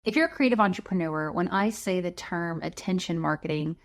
If you're a creative entrepreneur, when I say the term attention marketing,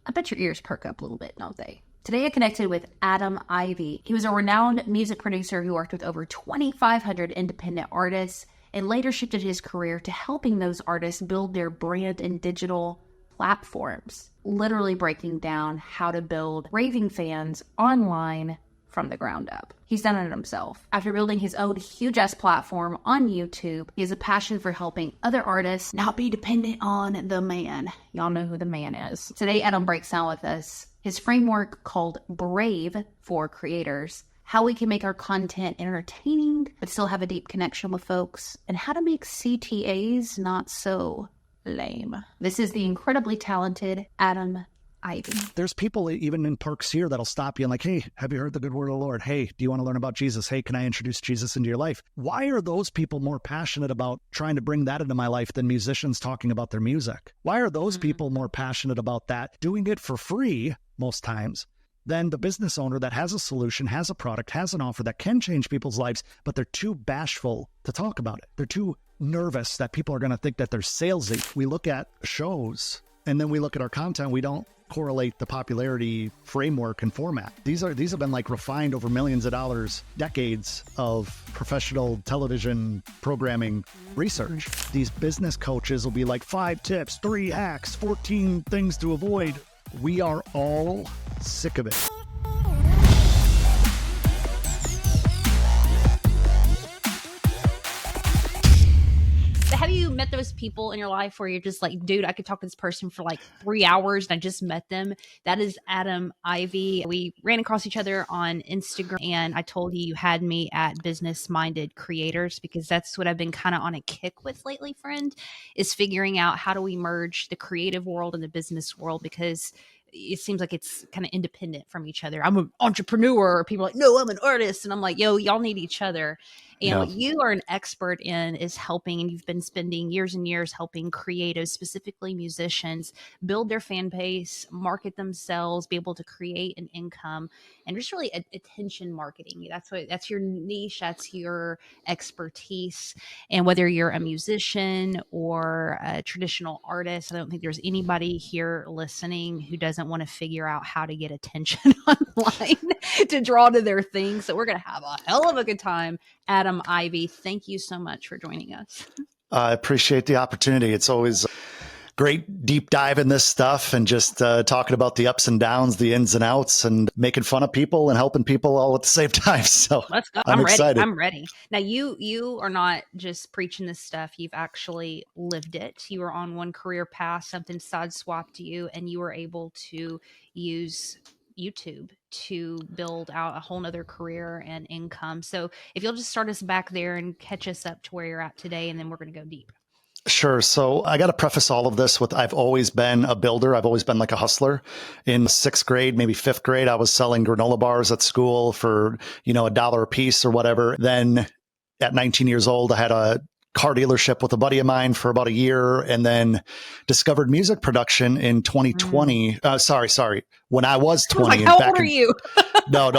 I bet your ears perk up a little bit, don't they? Today I connected with Adam Ivy. He was a renowned music producer who worked with over 2,500 independent artists and later shifted his career to helping those artists build their brand and digital platforms, literally breaking down how to build raving fans online from the ground up. He's done it himself. After building his own huge-ass platform on YouTube, he has a passion for helping other artists not be dependent on the man. Y'all know who the man is. Today, Adam breaks down with us his framework called Brave for creators, how we can make our content entertaining but still have a deep connection with folks, and how to make CTAs not so lame. This is the incredibly talented Adam Ivy. There's people even in parks here that'll stop you and like, hey, have you heard the good word of the Lord? Hey, do you want to learn about Jesus? Hey, can I introduce Jesus into your life? Why are those people more passionate about trying to bring that into my life than musicians talking about their music? Why are those people more passionate about that, doing it for free most times, than the business owner that has a solution, has a product, has an offer that can change people's lives, but they're too bashful to talk about it? They're too nervous that people are going to think that they're salesy. We look at shows and then we look at our content. We don't correlate the popularity framework and format. These have been like refined over millions of dollars, decades of professional television programming research. These business coaches will be like 5 tips, 3 hacks, 14 things to avoid. We are all sick of it. Have you met those people in your life where you're just like, dude, I could talk to this person for like 3 hours and I just met them? That is Adam Ivy. We ran across each other on Instagram and I told you had me at Business Minded Creators because that's what I've been kind of on a kick with lately, friend, is figuring out how do we merge the creative world and the business world, because it seems like it's kind of independent from each other. I'm an entrepreneur. People are like, no, I'm an artist. And I'm like, yo, y'all need each other. And what you are an expert in is helping, and you've been spending years and years helping creatives, specifically musicians, build their fan base, market themselves, be able to create an income, and just really attention marketing. That's your niche. That's your expertise. And whether you're a musician or a traditional artist, I don't think there's anybody here listening who doesn't want to figure out how to get attention online to draw to their things. So we're going to have a hell of a good time. Adam Ivy, thank you so much for joining us. I appreciate the opportunity. It's always a great deep dive in this stuff and just talking about the ups and downs, the ins and outs, and making fun of people and helping people all at the same time. So let's go. I'm excited. I'm ready. Now you are not just preaching this stuff. You've actually lived it. You were on one career path, something sideswapped you, and you were able to use YouTube to build out a whole nother career and income. So if you'll just start us back there and catch us up to where you're at today, and then we're going to go deep. Sure. So I got to preface all of this with I've always been a builder. I've always been like a hustler. In 6th grade, maybe 5th grade, I was selling granola bars at school for, $1 a piece or whatever. Then at 19 years old, I had a car dealership with a buddy of mine for about a year, and then discovered music production in 2020. Sorry. When I was 20. I was like, how old are you? No.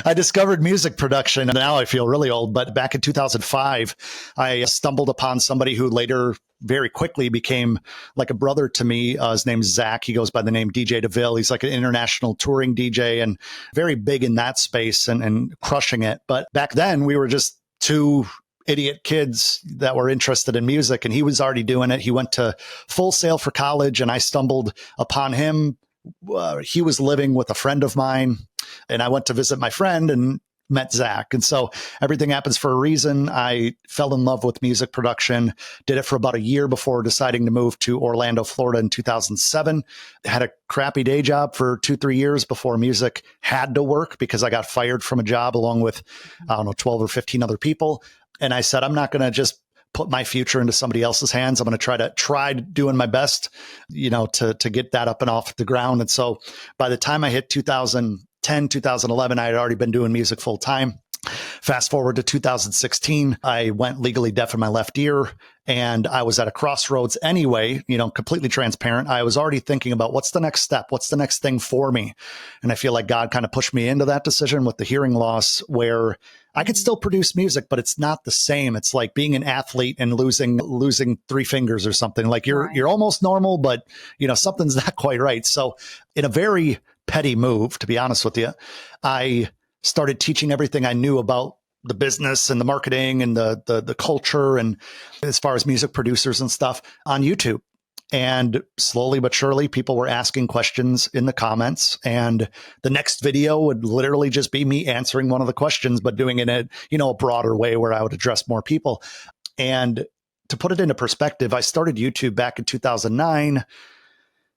I discovered music production, and now I feel really old. But back in 2005, I stumbled upon somebody who later very quickly became like a brother to me. His name's Zach. He goes by the name DJ DeVille. He's like an international touring DJ and very big in that space and crushing it. But back then we were just 2 idiot kids that were interested in music, and he was already doing it. He went to Full Sail for college, and I stumbled upon him. He was living with a friend of mine, and I went to visit my friend and met Zach. And so everything happens for a reason. I fell in love with music production, did it for about a year before deciding to move to Orlando, Florida in 2007. Had a crappy day job for 2-3 years before music had to work because I got fired from a job along with, 12 or 15 other people. And I said, I'm not going to just put my future into somebody else's hands. I'm going to try doing my best, to get that up and off the ground. And so by the time I hit 2010, 2011, I had already been doing music full time. Fast forward to 2016, I went legally deaf in my left ear, and I was at a crossroads anyway, completely transparent. I was already thinking about what's the next step? What's the next thing for me? And I feel like God kind of pushed me into that decision with the hearing loss, where I could still produce music, but it's not the same. It's like being an athlete and losing 3 fingers or something. Like you're almost normal, but something's not quite right. So in a very petty move, to be honest with you, I started teaching everything I knew about the business and the marketing and the culture, and as far as music producers and stuff, on YouTube. And slowly but surely, people were asking questions in the comments. And the next video would literally just be me answering one of the questions, but doing it in a broader way where I would address more people. And to put it into perspective, I started YouTube back in 2009.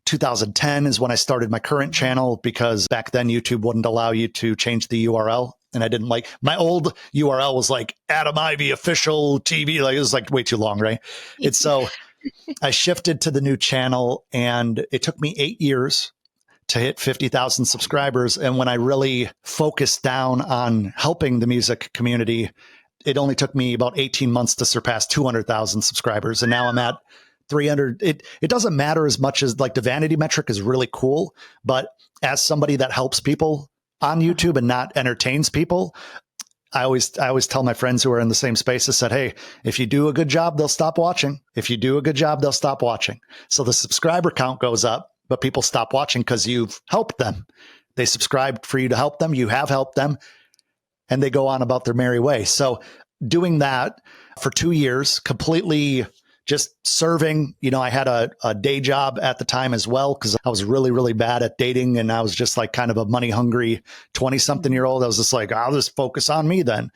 2010 is when I started my current channel, because back then YouTube wouldn't allow you to change the URL. And I didn't like, my old URL was like Adam Ivy official TV. Like, it was like way too long, right? It's so I shifted to the new channel, and it took me 8 years to hit 50,000 subscribers. And when I really focused down on helping the music community, it only took me about 18 months to surpass 200,000 subscribers. And now I'm at 300. It doesn't matter as much as, like, the vanity metric is really cool, but as somebody that helps people on YouTube and not entertains people, I always tell my friends who are in the same space, I said, hey, if you do a good job, they'll stop watching. If you do a good job, they'll stop watching. So the subscriber count goes up, but people stop watching because you've helped them. They subscribed for you to help them. You have helped them, and they go on about their merry way. So doing that for 2 years, completely just serving. I had a day job at the time as well, because I was really, really bad at dating. And I was just like kind of a money hungry 20-something-year-old. I was just like, I'll just focus on me then.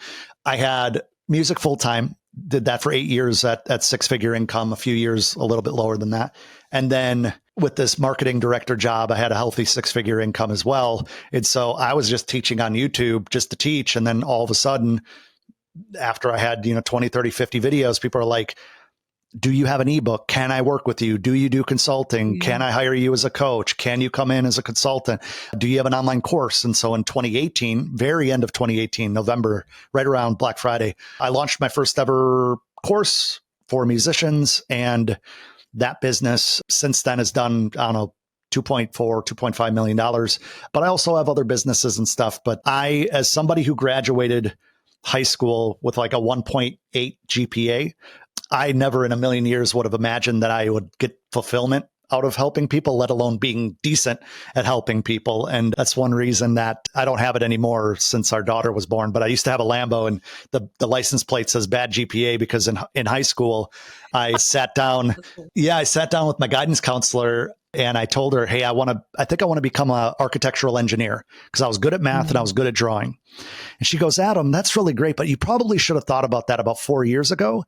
I had music full time, did that for 8 years at 6-figure income, a few years a little bit lower than that. And then with this marketing director job, I had a healthy 6-figure income as well. And so I was just teaching on YouTube just to teach. And then all of a sudden, after I had, 20, 30, 50 videos, people are like, do you have an ebook? Can I work with you? Do you do consulting? Can I hire you as a coach? Can you come in as a consultant? Do you have an online course? And so in 2018, very end of 2018, November, right around Black Friday, I launched my first ever course for musicians. And that business since then has done, I don't know, $2.5 million. But I also have other businesses and stuff. But I, as somebody who graduated high school with like a 1.8 GPA, I never in a million years would have imagined that I would get fulfillment out of helping people, let alone being decent at helping people. And that's one reason that I don't have it anymore since our daughter was born. But I used to have a Lambo, and the license plate says bad GPA, because in high school, I sat down. Yeah, I sat down with my guidance counselor, and I told her, hey, I think I want to become an architectural engineer, because I was good at math and I was good at drawing. And she goes, Adam, that's really great, but you probably should have thought about that about 4 years ago,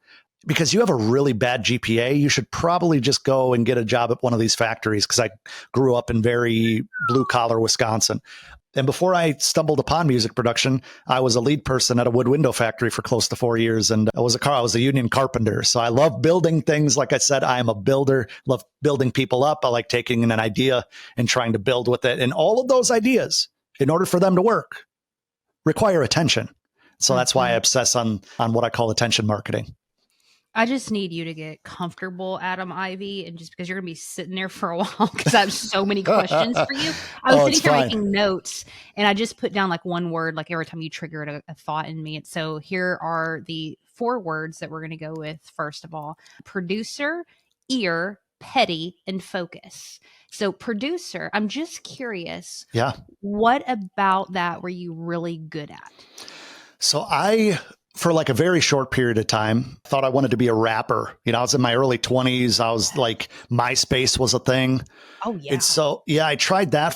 because you have a really bad GPA. You should probably just go and get a job at one of these factories, because I grew up in very blue collar Wisconsin. And before I stumbled upon music production, I was a lead person at a wood window factory for close to 4 years. And I was a union carpenter. So I love building things. Like I said, I am a builder, love building people up. I like taking an idea and trying to build with it. And all of those ideas, in order for them to work, require attention. So that's why I obsess on what I call attention marketing. I just need you to get comfortable, Adam Ivy, and just because you're going to be sitting there for a while, because I have so many questions for you. I was sitting here making notes, and I just put down like one word, like every time you triggered a thought in me. And so here are the 4 words that we're going to go with. First of all, producer, ear, petty, and focus. So producer, I'm just curious. Yeah. What about that were you really good at? So for like a very short period of time, thought I wanted to be a rapper. I was in my early 20s. I was like, MySpace was a thing. Oh, yeah. And so, I tried that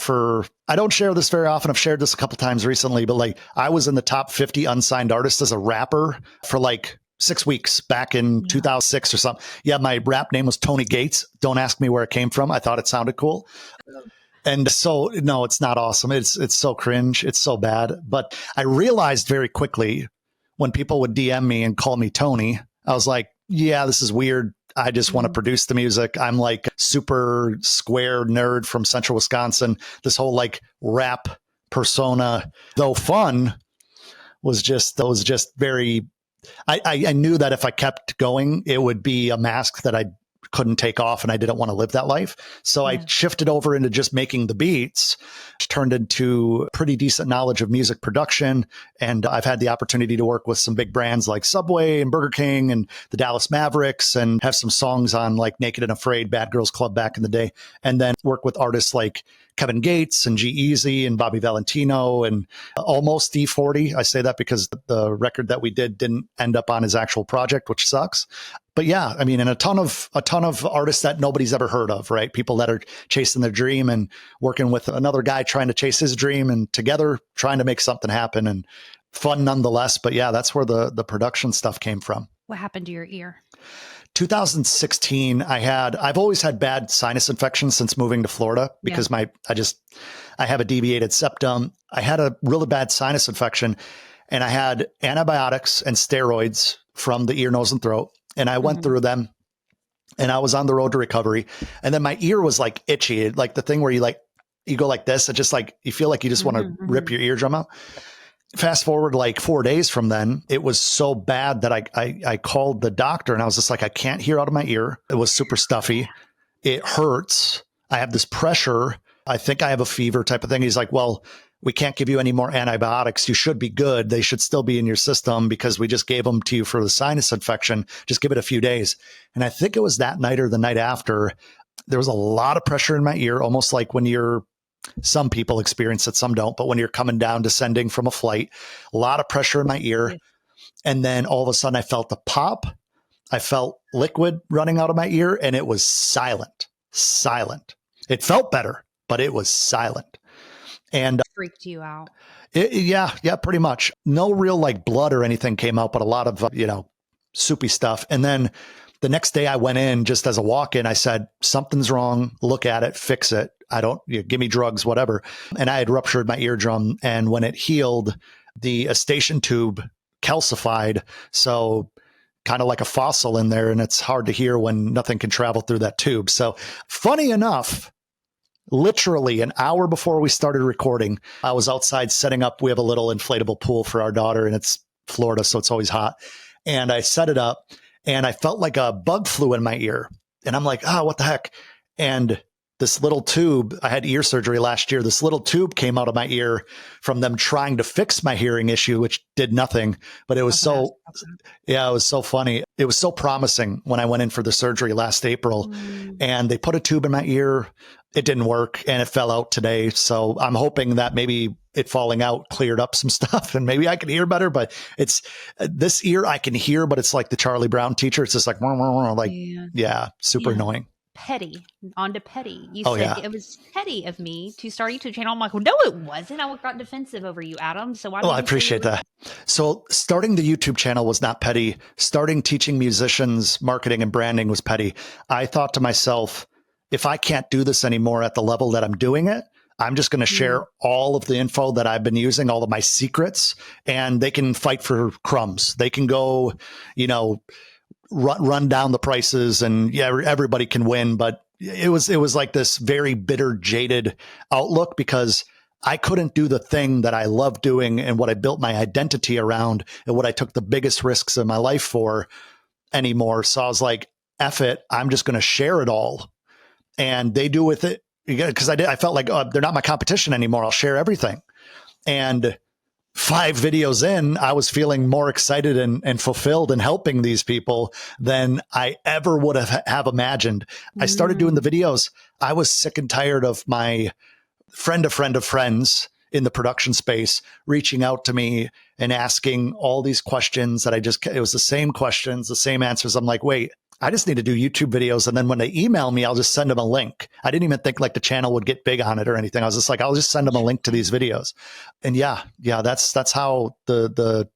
I don't share this very often. I've shared this a couple times recently, but like I was in the top 50 unsigned artists as a rapper for like 6 weeks back in 2006 or something. Yeah, my rap name was Tony Gates. Don't ask me where it came from. I thought it sounded cool. And so, no, it's not awesome. It's so cringe. It's so bad. But I realized very quickly, when people would DM me and call me Tony, I was like, yeah, this is weird. I just want to produce the music. I'm like super square nerd from central Wisconsin. This whole like rap persona, though fun, was just very, I knew that if I kept going, it would be a mask that I'd couldn't take off and I didn't want to live that life. So I shifted over into just making the beats, which turned into pretty decent knowledge of music production. And I've had the opportunity to work with some big brands like Subway and Burger King and the Dallas Mavericks, and have some songs on like Naked and Afraid, Bad Girls Club back in the day. And then work with artists like Kevin Gates and G-Eazy and Bobby Valentino and almost D40. I say that because the record that we did didn't end up on his actual project, which sucks. But yeah, I mean, and a ton of artists that nobody's ever heard of, right? People that are chasing their dream and working with another guy trying to chase his dream, and together trying to make something happen, and fun nonetheless. But yeah, that's where the production stuff came from. What happened to your ear? 2016, I've always had bad sinus infections since moving to Florida because I have a deviated septum. I had a really bad sinus infection, and I had antibiotics and steroids from the ear, nose, and throat. And I went through them, and I was on the road to recovery. And then my ear was like itchy, like the thing where you go like this. It just like, you feel like you just want to rip your eardrum out. Fast forward like 4 days from then, it was so bad that I called the doctor, and I was just like, I can't hear out of my ear. It was super stuffy. It hurts. I have this pressure. I think I have a fever type of thing. He's like, well, we can't give you any more antibiotics. You should be good. They should still be in your system because we just gave them to you for the sinus infection. Just give it a few days. And I think it was that night or the night after, there was a lot of pressure in my ear, almost like when some people experience it, some don't, but when you're coming down, descending from a flight, a lot of pressure in my ear. And then all of a sudden I felt a pop. I felt liquid running out of my ear, and it was silent. It felt better, but it was silent. And freaked you out. Yeah, pretty much. No real like blood or anything came out, but a lot of, soupy stuff. And then the next day I went in just as a walk-in. I said, something's wrong. Look at it, fix it. Give me drugs, whatever. And I had ruptured my eardrum. And when it healed, the Eustachian tube calcified. So kind of like a fossil in there. And it's hard to hear when nothing can travel through that tube. So funny enough, literally an hour before we started recording, I was outside setting up. We have a little inflatable pool for our daughter, and it's Florida, so it's always hot. And I set it up, and I felt like a bug flew in my ear. And I'm like, what the heck? And this little tube, I had ear surgery last year. This little tube came out of my ear from them trying to fix my hearing issue, which did nothing. But it was it was so funny. It was so promising when I went in for the surgery last April, and they put a tube in my ear. It didn't work, and it fell out today. So I'm hoping that maybe it falling out cleared up some stuff, and maybe I can hear better. But it's this ear I can hear, but it's like the Charlie Brown teacher. It's just like, super annoying. Petty. On to petty. You said it was petty of me to start a YouTube channel. I'm like, well, no, it wasn't. I got defensive over you, Adam. So why? I appreciate that. So starting the YouTube channel was not petty. Starting teaching musicians marketing and branding was petty. I thought to myself, if I can't do this anymore at the level that I'm doing it, I'm just going to share all of the info that I've been using, all of my secrets, and they can fight for crumbs. They can go, run down the prices, and everybody can win. But it was like this very bitter, jaded outlook, because I couldn't do the thing that I love doing and what I built my identity around and what I took the biggest risks in my life for anymore. So I was like, F it. I'm just going to share it all. And they do with it, because I felt like, they're not my competition anymore. I'll share everything. And 5 videos in, I was feeling more excited and fulfilled in helping these people than I ever would have imagined. I started doing the videos. I was sick and tired of my friend of friends in the production space reaching out to me and asking all these questions that it was the same questions, the same answers. I'm like, wait, I just need to do YouTube videos. And then when they email me, I'll just send them a link. I didn't even think like the channel would get big on it or anything. I was just like, I'll just send them a link to these videos. And that's how the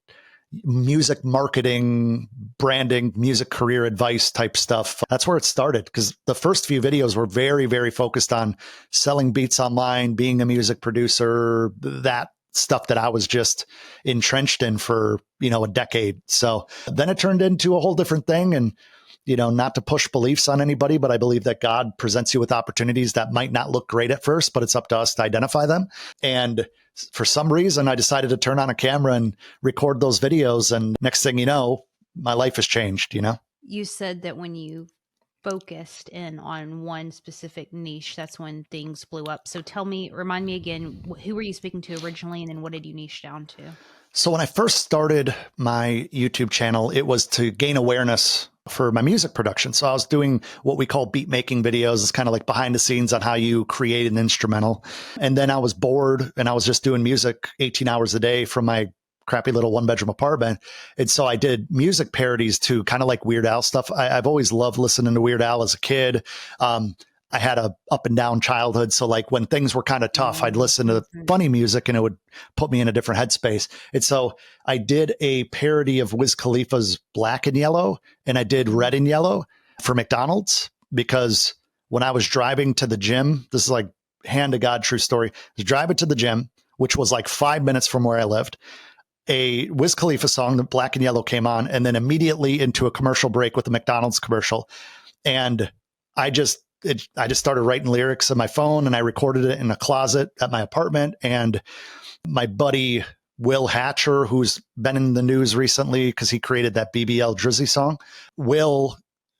music marketing, branding, music career advice type stuff, that's where it started. Because the first few videos were very, very focused on selling beats online, being a music producer, that stuff that I was just entrenched in for, a decade. So then it turned into a whole different thing. And not to push beliefs on anybody, but I believe that God presents you with opportunities that might not look great at first, but it's up to us to identify them. And for some reason, I decided to turn on a camera and record those videos. And next thing you know, my life has changed, You said that when you focused in on one specific niche, that's when things blew up. So remind me again, who were you speaking to originally, and then what did you niche down to? So when I first started my YouTube channel, it was to gain awareness for my music production. So I was doing what we call beat making videos. It's kind of like behind the scenes on how you create an instrumental. And then I was bored and I was just doing music 18 hours a day from my crappy little 1-bedroom apartment. And so I did music parodies to kind of like Weird Al stuff. I've always loved listening to Weird Al as a kid. I had a up and down childhood. So like when things were kind of tough, I'd listen to funny music and it would put me in a different headspace. And so I did a parody of Wiz Khalifa's Black and Yellow, and I did Red and Yellow for McDonald's, because when I was driving to the gym, this is like hand to God true story. I was driving to the gym, which was like 5 minutes from where I lived. A Wiz Khalifa song, the Black and Yellow, came on, and then immediately into a commercial break with the McDonald's commercial. And I just started writing lyrics on my phone, and I recorded it in a closet at my apartment. And my buddy, Will Hatcher, who's been in the news recently because he created that BBL Drizzy song, Will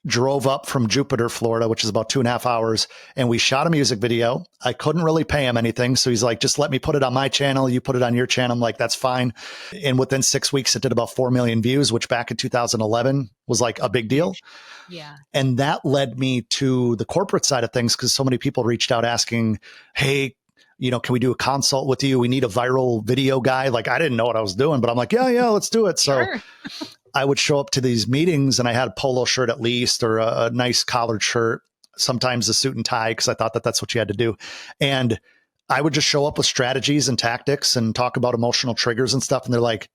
drove up from Jupiter, Florida, which is about 2.5 hours, and we shot a music video. I couldn't really pay him anything. So he's like, just let me put it on my channel. You put it on your channel. I'm like, that's fine. And within 6 weeks, it did about 4 million views, which back in 2011 was like a big deal. Yeah. And that led me to the corporate side of things, because so many people reached out asking, hey, can we do a consult with you? We need a viral video guy. Like, I didn't know what I was doing, but I'm like, yeah, let's do it. So Sure. I would show up to these meetings and I had a polo shirt at least, or a nice collared shirt, sometimes a suit and tie, because I thought that that's what you had to do. And I would just show up with strategies and tactics and talk about emotional triggers and stuff. And they're like,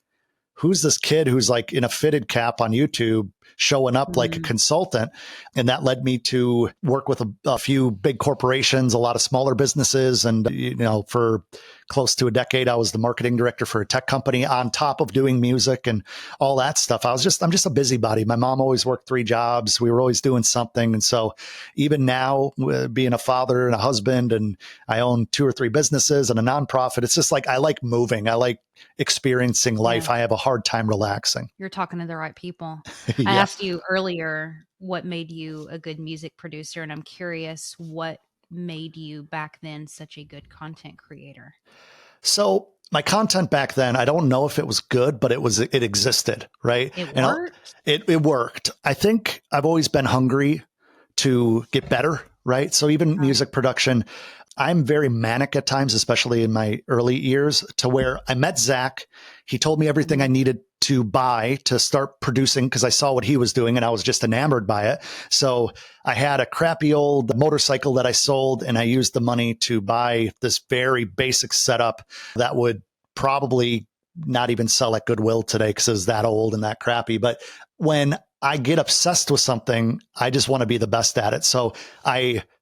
who's this kid who's like in a fitted cap on YouTube showing up like a consultant? And that led me to work with a few big corporations, a lot of smaller businesses. And, for close to a decade, I was the marketing director for a tech company on top of doing music and all that stuff. I'm just a busybody. My mom always worked 3 jobs. We were always doing something. And so even now, being a father and a husband, and I own 2 or 3 businesses and a nonprofit, it's just like, I like moving. I like experiencing life. Yeah. I have a hard time relaxing. You're talking to the right people. Yeah. I asked you earlier what made you a good music producer, and I'm curious what made you back then such a good content creator. So my content back then, I don't know if it was good, but it existed, right? It worked. It worked. I think I've always been hungry to get better, right? So even music production, I'm very manic at times, especially in my early years, to where I met Zach. He told me everything I needed to buy to start producing, because I saw what he was doing and I was just enamored by it. So I had a crappy old motorcycle that I sold, and I used the money to buy this very basic setup that would probably not even sell at Goodwill today because it was that old and that crappy. But when I get obsessed with something, I just want to be the best at it. So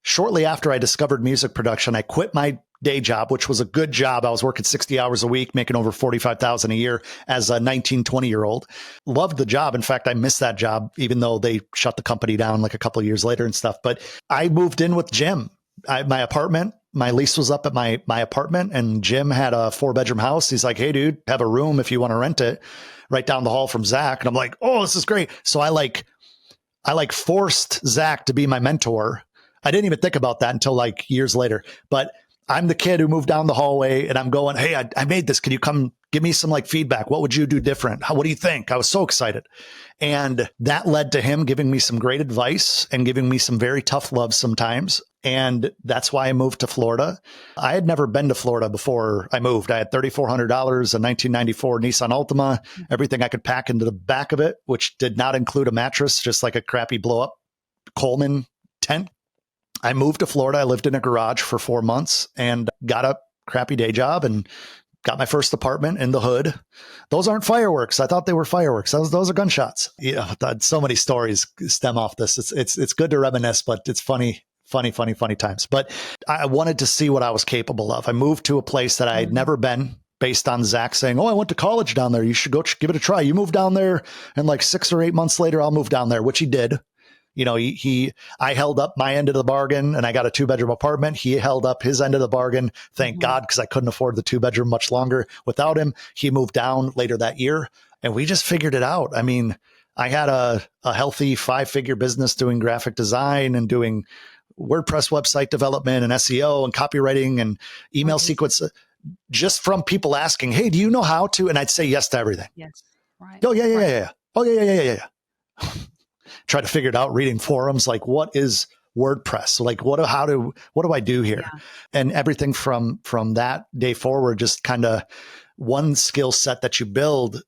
shortly after I discovered music production, I quit my day job, which was a good job. I was working 60 hours a week, making over $45,000 a year as a 19, 20-year-old. Loved the job. In fact, I missed that job, even though they shut the company down like a couple of years later and stuff. But I moved in with Jim. My apartment, my lease was up at my apartment, and Jim had a 4-bedroom house. He's like, hey, dude, have a room if you want to rent it, right down the hall from Zach. And I'm like, oh, this is great. So I forced Zach to be my mentor. I didn't even think about that until like years later. But I'm the kid who moved down the hallway, and I'm going, hey, I made this. Can you come give me some like feedback? What would you do different? What do you think? I was so excited. And that led to him giving me some great advice and giving me some very tough love sometimes. And that's why I moved to Florida. I had never been to Florida before I moved. I had $3,400, a 1994 Nissan Altima, everything I could pack into the back of it, which did not include a mattress, just like a crappy blow up Coleman tent. I moved to Florida. I lived in a garage for 4 months and got a crappy day job and got my first apartment in the hood. Those aren't fireworks. I thought they were fireworks. Those are gunshots. Yeah, so many stories stem off this. It's good to reminisce, but it's funny times. But I wanted to see what I was capable of. I moved to a place that I had never been, based on Zach saying, oh, I went to college down there. You should go give it a try. You move down there, and like 6 or 8 months later, I'll move down there, which he did. I held up my end of the bargain, and I got a 2-bedroom apartment. He held up his end of the bargain. Thank God, because I couldn't afford the 2-bedroom much longer without him. He moved down later that year, and we just figured it out. I mean, I had a healthy 5-figure business doing graphic design and doing WordPress website development and SEO and copywriting and email sequence, just from people asking, hey, do you know how to? And I'd say yes to everything. Yes. Right. Oh, yeah. Right. Oh, yeah. Try to figure it out reading forums, like what is WordPress? Like what do I do here? Yeah. And everything from that day forward, just kind of one skill set that you build.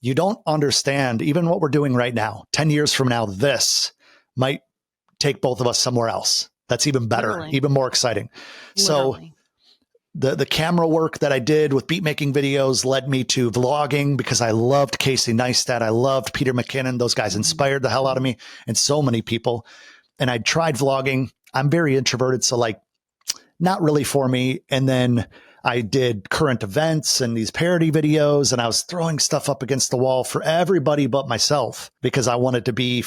You don't understand even what we're doing right now. 10 years from now, this might take both of us somewhere else. That's even better, Literally. even more exciting. Literally. So the camera work that I did with beat making videos led me to vlogging because I loved Casey Neistat. I loved Peter McKinnon. Those guys inspired the hell out of me and so many people. And I tried vlogging. I'm very introverted, so like not really for me. And then I did current events and these parody videos, and I was throwing stuff up against the wall for everybody but myself because I wanted to be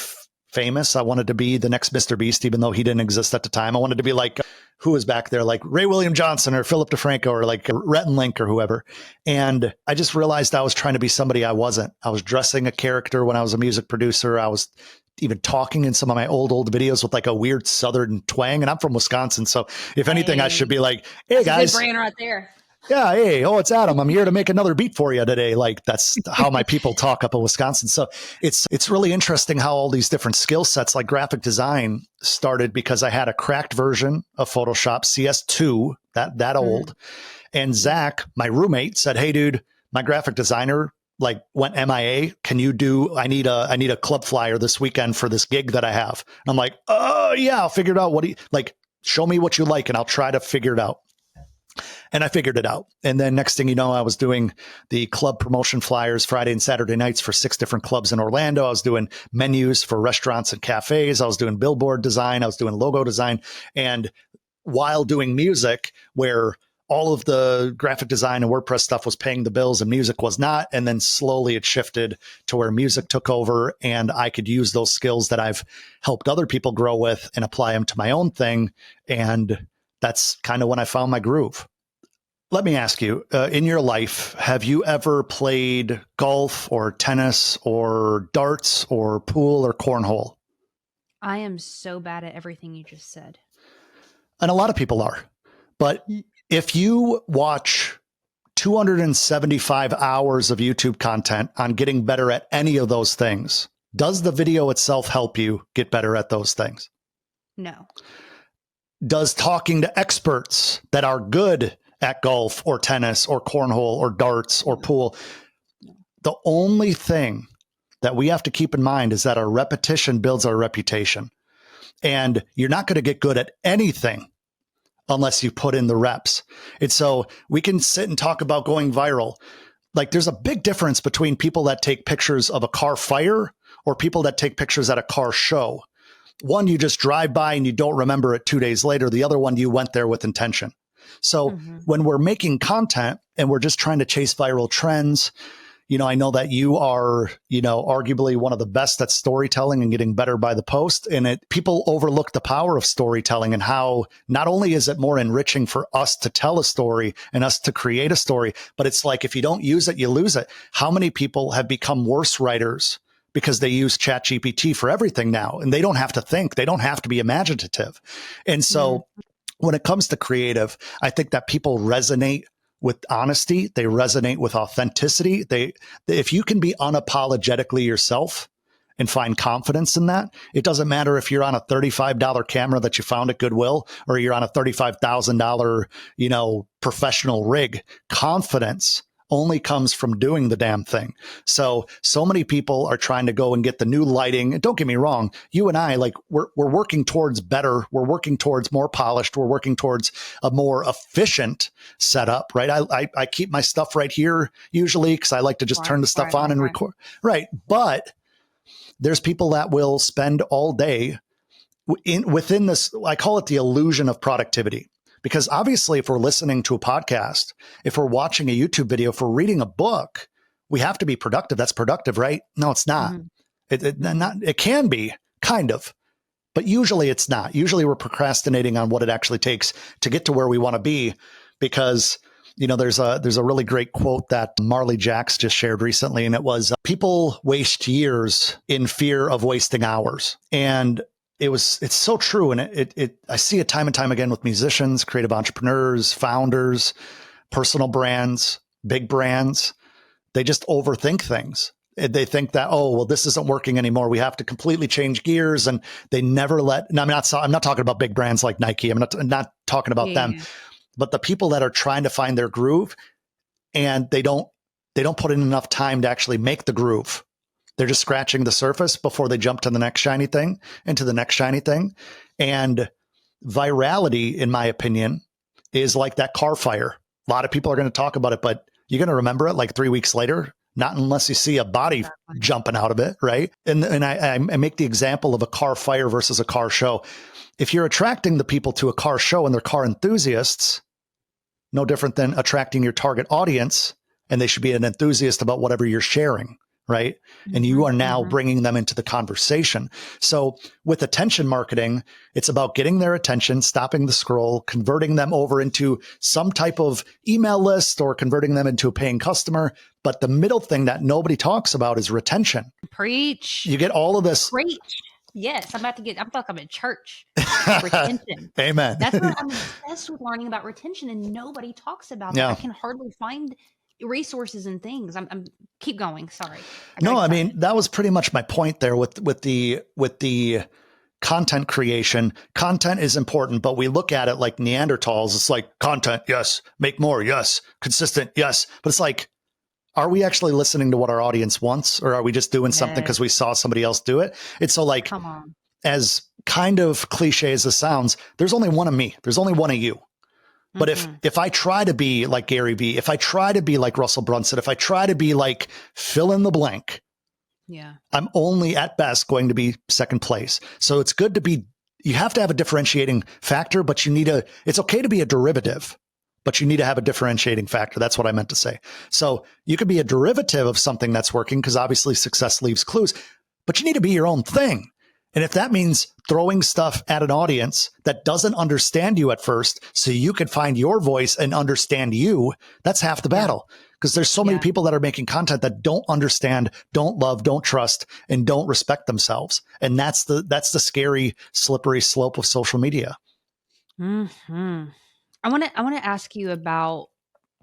famous. I wanted to be the next Mr. Beast, even though he didn't exist at the time. I wanted to be like, who was back there, like Ray William Johnson or Philip DeFranco or like Rhett and Link or whoever. And I just realized I was trying to be somebody I wasn't. I was dressing a character when I was a music producer. I was even talking in some of my old videos with like a weird Southern twang. And I'm from Wisconsin. So if anything, I should be like, hey guys. Good brand right there. Yeah. Hey, it's Adam. I'm here to make another beat for you today. Like that's how my people talk up in Wisconsin. So it's really interesting how all these different skill sets like graphic design started because I had a cracked version of Photoshop CS2, that old. And Zach, my roommate, said, hey dude, my graphic designer like went MIA. Can you do, I need a club flyer this weekend for this gig that I have. I'm like, oh yeah, I'll figure it out. What do you like? Show me what you like and I'll try to figure it out. And I figured it out. And then next thing you know, I was doing the club promotion flyers Friday and Saturday nights for 6 different clubs in Orlando. I was doing menus for restaurants and cafes. I was doing billboard design. I was doing logo design. And while doing music, where all of the graphic design and WordPress stuff was paying the bills and music was not. And then slowly it shifted to where music took over and I could use those skills that I've helped other people grow with and apply them to my own thing. And that's kind of when I found my groove. Let me ask you, in your life, have you ever played golf or tennis or darts or pool or cornhole? I am so bad at everything you just said. And a lot of people are. But if you watch 275 hours of YouTube content on getting better at any of those things, does the video itself help you get better at those things? No. Does talking to experts that are good at golf or tennis or cornhole or darts or pool, the only thing that we have to keep in mind is that our repetition builds our reputation. And you're not going to get good at anything unless you put in the reps. And so we can sit and talk about going viral. Like there's a big difference between people that take pictures of a car fire or people that take pictures at a car show. One, you just drive by and you don't remember it 2 days later. The other one, you went there with intention. So when we're making content and we're just trying to chase viral trends, you know, I know that you are, you know, arguably one of the best at storytelling and getting better by the post. And people overlook the power of storytelling and how not only is it more enriching for us to tell a story and us to create a story, but it's like if you don't use it, you lose it. How many people have become worse writers because they use ChatGPT for everything now and they don't have to think, they don't have to be imaginative. And so when it comes to creative, I think that people resonate with honesty. They resonate with authenticity. If you can be unapologetically yourself and find confidence in that, it doesn't matter if you're on a $35 camera that you found at Goodwill or you're on a $35,000, you know, professional rig. Confidence only comes from doing the damn thing. So many people are trying to go and get the new lighting. And don't get me wrong, you and I, like we're working towards better. We're working towards more polished. We're working towards a more efficient setup, right? I keep my stuff right here usually because I like to just turn the stuff on and record. Right. But there's people that will spend all day within this, I call it the illusion of productivity. Because obviously, if we're listening to a podcast, if we're watching a YouTube video, if we're reading a book, we have to be productive. That's productive, right? No, it's not. It can be, kind of, but usually it's not. Usually we're procrastinating on what it actually takes to get to where we want to be because There's a really great quote that Marley Jacks just shared recently, and it was, people waste years in fear of wasting hours. And it's so true. And I see it time and time again with musicians, creative entrepreneurs, founders, personal brands, big brands. They just overthink things. They think that, oh, well, this isn't working anymore. We have to completely change gears. And they never let, and I'm not talking about big brands like Nike. I'm not talking about them, but the people that are trying to find their groove, and they don't put in enough time to actually make the groove. They're just scratching the surface before they jump to the next shiny thing, into the next shiny thing. And virality, in my opinion, is like that car fire. A lot of people are going to talk about it, but you're going to remember it like 3 weeks later, not unless you see a body jumping out of it, right? And I make the example of a car fire versus a car show. If you're attracting the people to a car show and they're car enthusiasts, no different than attracting your target audience, and they should be an enthusiast about whatever you're sharing, right? And you are now bringing them into the conversation. So with attention marketing, it's about getting their attention, stopping the scroll, converting them over into some type of email list or converting them into a paying customer. But the middle thing that nobody talks about is retention. Preach. You get all of this. Preach. Yes, I'm like I'm in church. Retention. Amen. That's what I'm obsessed with, learning about retention, and nobody talks about that. I can hardly find resources and things. I'm keep going. Sorry. I mean, that was pretty much my point there with the content creation. Content is important, but we look at it like Neanderthals. It's like content, yes. Make more, yes. Consistent, yes. But it's like, are we actually listening to what our audience wants, or are we just doing something because we saw somebody else do it? It's so like, come on. As kind of cliche as it sounds, there's only one of me. There's only one of you. But if I try to be like Gary Vee, if I try to be like Russell Brunson, if I try to be like fill in the blank, I'm only at best going to be second place. So it's good to be, you have to have a differentiating factor, but it's okay to be a derivative, but you need to have a differentiating factor. That's what I meant to say. So you could be a derivative of something that's working, because obviously success leaves clues, but you need to be your own thing. And if that means throwing stuff at an audience that doesn't understand you at first, so you can find your voice and understand you, that's half the battle. Because there's so many people that are making content that don't understand, don't love, don't trust, and don't respect themselves. And that's the scary, slippery slope of social media. I want to ask you about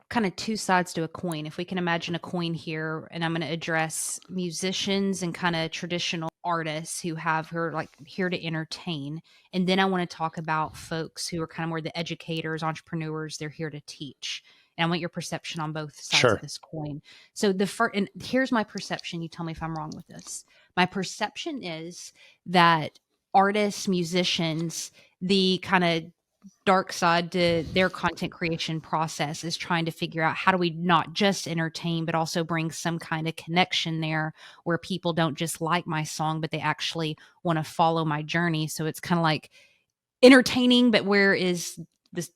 kind of two sides to a coin. If we can imagine a coin here, and I'm going to address musicians and kind of traditional artists who are like here to entertain. And then I want to talk about folks who are kind of more the educators, entrepreneurs. They're here to teach. And I want your perception on both sides of this coin. So and here's my perception. You tell me if I'm wrong with this. My perception is that artists, musicians, the kind of dark side to their content creation process is trying to figure out, how do we not just entertain, but also bring some kind of connection there where people don't just like my song, but they actually want to follow my journey. So it's kind of like entertaining, but where is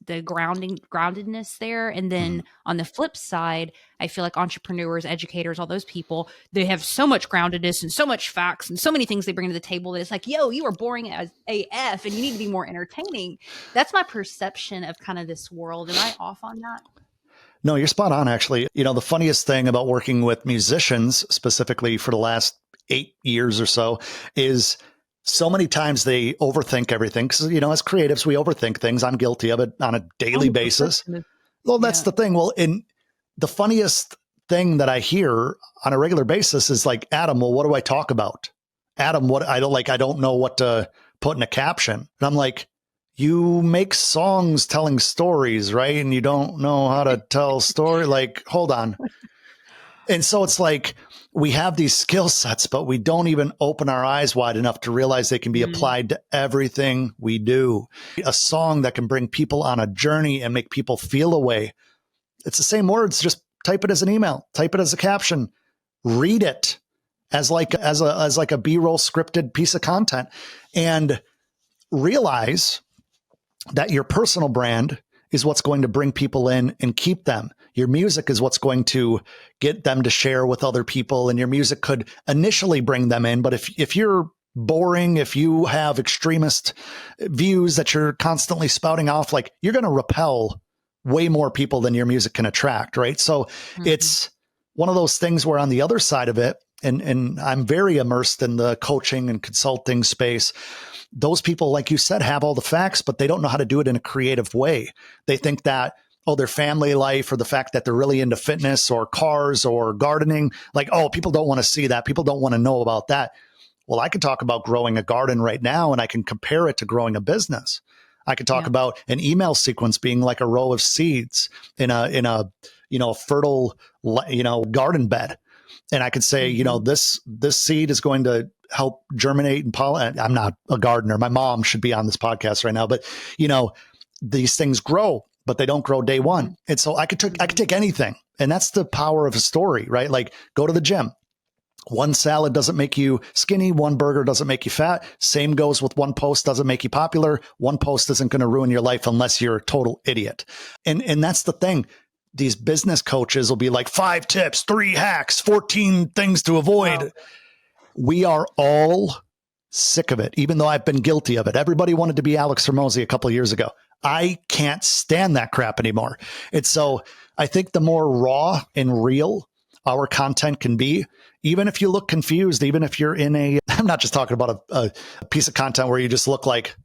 the groundedness there? And then on the flip side, I feel like entrepreneurs, educators, all those people, they have so much groundedness and so much facts and so many things they bring to the table that it's like, yo, you are boring as AF and you need to be more entertaining. That's my perception of kind of this world. Am I off on that? No, you're spot on, actually. The funniest thing about working with musicians, specifically for the last 8 years or so, is so many times they overthink everything. Because, as creatives, we overthink things. I'm guilty of it on a daily basis. Well, that's the thing. Well, the funniest thing that I hear on a regular basis is like, Adam, well, what do I talk about? Adam, what I don't know what to put in a caption. And I'm like, you make songs telling stories, right? And you don't know how to tell story. Like, hold on. And so it's like, we have these skill sets, but we don't even open our eyes wide enough to realize they can be applied to everything we do. A song that can bring people on a journey and make people feel a way. It's the same words, just type it as an email, type it as a caption, read it as like a B-roll scripted piece of content, and realize that your personal brand is what's going to bring people in and keep them. Your music is what's going to get them to share with other people. And your music could initially bring them in. But if you're boring, if you have extremist views that you're constantly spouting off, like, you're going to repel way more people than your music can attract, right? So it's one of those things where on the other side of it, and I'm very immersed in the coaching and consulting space. Those people, like you said, have all the facts, but they don't know how to do it in a creative way. They think that, oh, their family life or the fact that they're really into fitness or cars or gardening, like, oh, people don't want to see that. People don't want to know about that. Well, I could talk about growing a garden right now, and I can compare it to growing a business. I could talk about an email sequence being like a row of seeds in a fertile garden bed. And I could say, this seed is going to help germinate and pollinate. I'm not a gardener. My mom should be on this podcast right now, but these things grow, but they don't grow day one. And so I could take anything, and that's the power of a story, right? Like, go to the gym. One salad doesn't make you skinny. One burger doesn't make you fat. Same goes with one post doesn't make you popular. One post isn't going to ruin your life unless you're a total idiot. And that's the thing. These business coaches will be like 5 tips, 3 hacks, 14 things to avoid. Wow. We are all sick of it, even though I've been guilty of it. Everybody wanted to be Alex Hormozi a couple of years ago. I can't stand that crap anymore. It's so I think the more raw and real our content can be, even if you look confused, even if you're in I'm not just talking about a piece of content where you just look like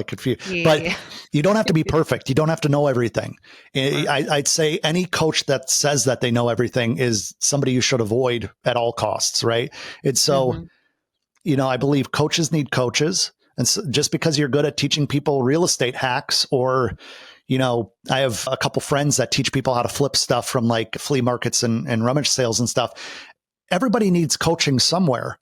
confused, but you don't have to be perfect. You don't have to know everything. I'd say any coach that says that they know everything is somebody you should avoid at all costs, right? It's so, I believe coaches need coaches. And so just because you're good at teaching people real estate hacks or, I have a couple friends that teach people how to flip stuff from like flea markets and rummage sales and stuff. Everybody needs coaching somewhere,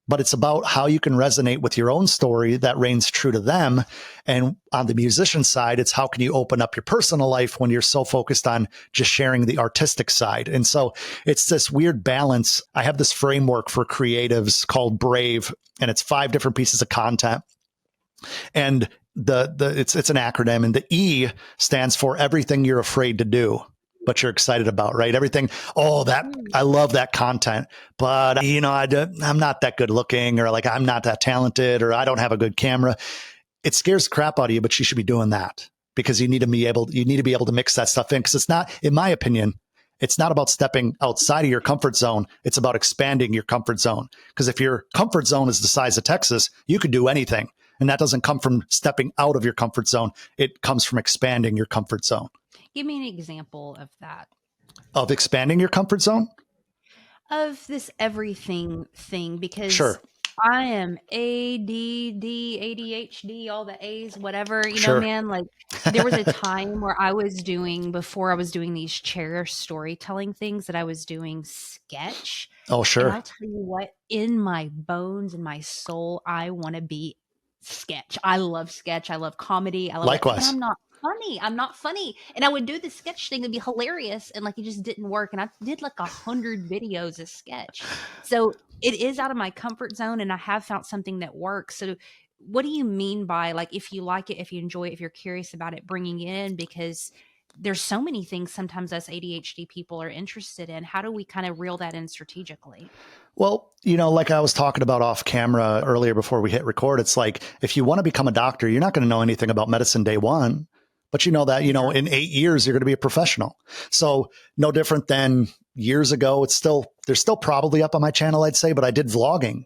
but it's about how you can resonate with your own story that reigns true to them. And on the musician side, it's how can you open up your personal life when you're so focused on just sharing the artistic side. And so it's this weird balance. I have this framework for creatives called Brave, and it's 5 different pieces of content. And it's an acronym, and the E stands for everything you're afraid to do, but you're excited about, right? Everything. Oh, I love that content, but I'm not that good looking, or like I'm not that talented, or I don't have a good camera. It scares the crap out of you, but you should be doing that because you need to be able to mix that stuff in. Because it's not, in my opinion, it's not about stepping outside of your comfort zone. It's about expanding your comfort zone. Because if your comfort zone is the size of Texas, you could do anything. And that doesn't come from stepping out of your comfort zone. It comes from expanding your comfort zone. Give me an example of that. Of expanding your comfort zone? Of this everything thing, because sure. I am ADD, ADHD, all the A's, whatever, know, man, like there was a time where before I was doing these chair storytelling things, that I was doing sketch. Oh, sure. And I'll tell you what, in my bones and my soul, I want to be sketch. I love sketch. I love comedy. I love Likewise. But I'm not funny. And I would do the sketch thing. It'd be hilarious. And like, it just didn't work. And I did like 100 videos of sketch. So it is out of my comfort zone, and I have found something that works. So what do you mean by, like, if you like it, if you enjoy it, if you're curious about it, bringing it in? Because there's so many things sometimes us ADHD people are interested in. How do we kind of reel that in strategically? Well, like I was talking about off camera earlier before we hit record, it's like, if you want to become a doctor, you're not going to know anything about medicine day one, but in 8 years, you're going to be a professional. So no different than years ago. They're still probably up on my channel, I'd say, but I did vlogging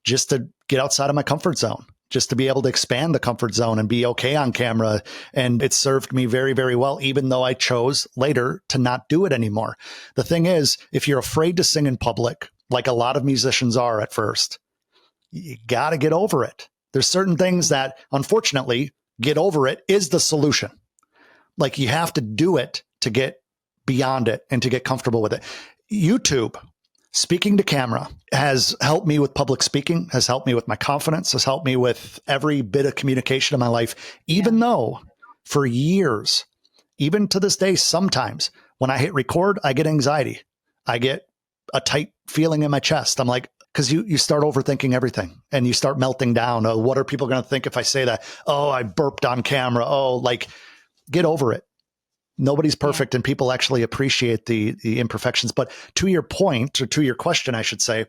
just to get outside of my comfort zone, just to be able to expand the comfort zone and be okay on camera. And it served me very, very well, even though I chose later to not do it anymore. The thing is, if you're afraid to sing in public, like a lot of musicians are at first, you got to get over it. There's certain things that, unfortunately, get over it is the solution. Like, you have to do it to get beyond it and to get comfortable with it. YouTube, speaking to camera, has helped me with public speaking, has helped me with my confidence, has helped me with every bit of communication in my life, even though for years, even to this day, sometimes when I hit record, I get anxiety. I get a tight feeling in my chest. I'm like, because you start overthinking everything and you start melting down. Oh, what are people going to think if I say that? Oh, I burped on camera. Oh, like, get over it. Nobody's perfect, and people actually appreciate the imperfections. But to your point, or to your question, I should say,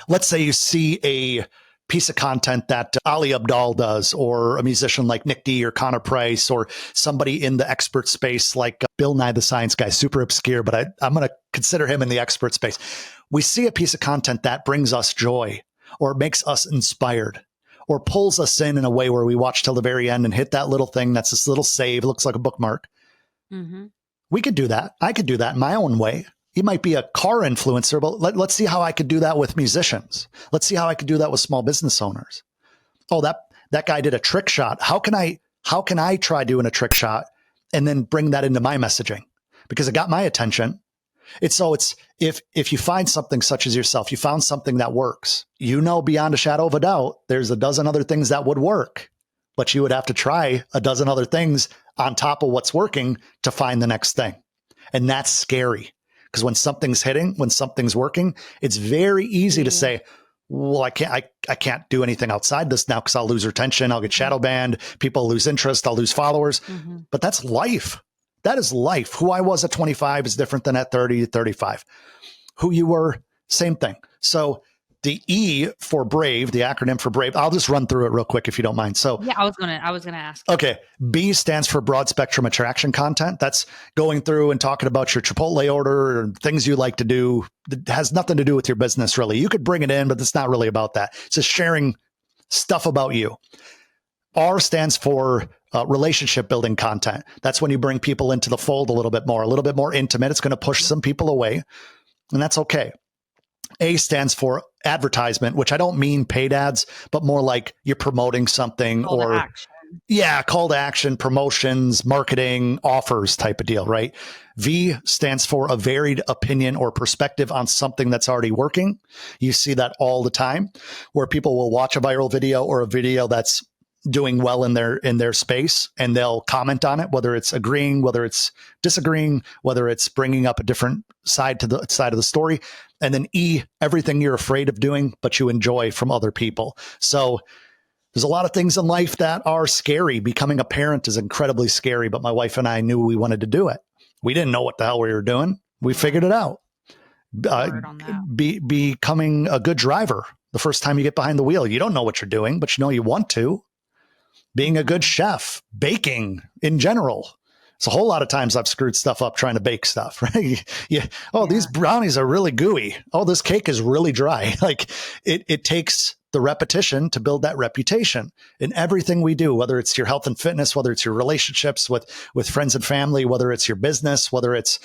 let's say you see a piece of content that Ali Abdaal does, or a musician like Nick D or Connor Price, or somebody in the expert space like Bill Nye the Science Guy, super obscure, but I'm going to consider him in the expert space. We see a piece of content that brings us joy or makes us inspired or pulls us in a way where we watch till the very end and hit that little thing that's this little save, looks like a bookmark. Mm-hmm. We could do that. I could do that in my own way. He might be a car influencer, but let's see how I could do that with musicians. Let's see how I could do that with small business owners. Oh, that guy did a trick shot. How can I try doing a trick shot and then bring that into my messaging? Because it got my attention. It's if you find something such as yourself, you found something that works, beyond a shadow of a doubt, there's a dozen other things that would work, but you would have to try a dozen other things on top of what's working to find the next thing. And that's scary. Because when something's hitting, when something's working, it's very easy to say, well, I can't do anything outside this now because I'll lose retention. I'll get shadow banned. People lose interest. I'll lose followers. Mm-hmm. But that's life. That is life. Who I was at 25 is different than at 30 to 35. Who you were, same thing. So the E for brave, the acronym for brave, I'll just run through it real quick if you don't mind. So yeah, I was gonna ask. Okay. B stands for broad spectrum attraction content. That's going through and talking about your Chipotle order or things you like to do. It has nothing to do with your business, really. You could bring it in, but it's not really about that. It's just sharing stuff about you. R stands for relationship building content. That's when you bring people into the fold a little bit more intimate. It's going to push some people away, and that's okay. A stands for advertisement, which I don't mean paid ads, but more like you're promoting something call to action, promotions, marketing, offers type of deal, right? V stands for a varied opinion or perspective on something that's already working. You see that all the time where people will watch a viral video or a video that's doing well in their space, and they'll comment on it, whether it's agreeing, whether it's disagreeing, whether it's bringing up a different side to the side of the story. And then E, everything you're afraid of doing, but you enjoy from other people. So there's a lot of things in life that are scary. Becoming a parent is incredibly scary, but my wife and I knew we wanted to do it. We didn't know what the hell we were doing. We figured it out. Becoming a good driver. The first time you get behind the wheel, you don't know what you're doing, but you know you want to. Being a good chef, baking in general. It's a whole lot of times I've screwed stuff up trying to bake stuff, right? These brownies are really gooey. Oh, this cake is really dry. Like it takes the repetition to build that reputation in everything we do, whether it's your health and fitness, whether it's your relationships with friends and family, whether it's your business, whether it's,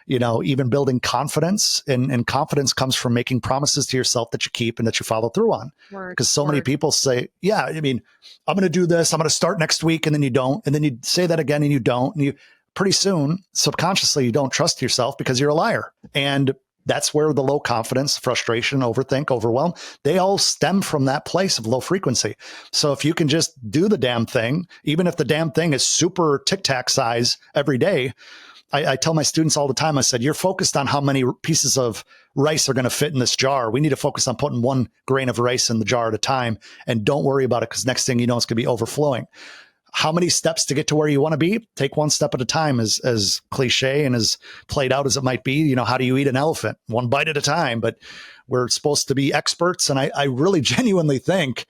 even building confidence, and confidence comes from making promises to yourself that you keep and that you follow through on. Because so many people say, I'm going to do this. I'm going to start next week. And then you don't. And then you say that again and you don't. And pretty soon, subconsciously, you don't trust yourself because you're a liar. And that's where the low confidence, frustration, overthink, overwhelm, they all stem from that place of low frequency. So if you can just do the damn thing, even if the damn thing is super Tic Tac size every day, I tell my students all the time, I said, you're focused on how many pieces of rice are going to fit in this jar. We need to focus on putting 1 grain of rice in the jar at a time, and don't worry about it, because next thing you know, it's going to be overflowing. How many steps to get to where you want to be? Take 1 step at a time, as cliche and as played out as it might be. How do you eat an elephant? 1 bite at a time. But we're supposed to be experts. And I really genuinely think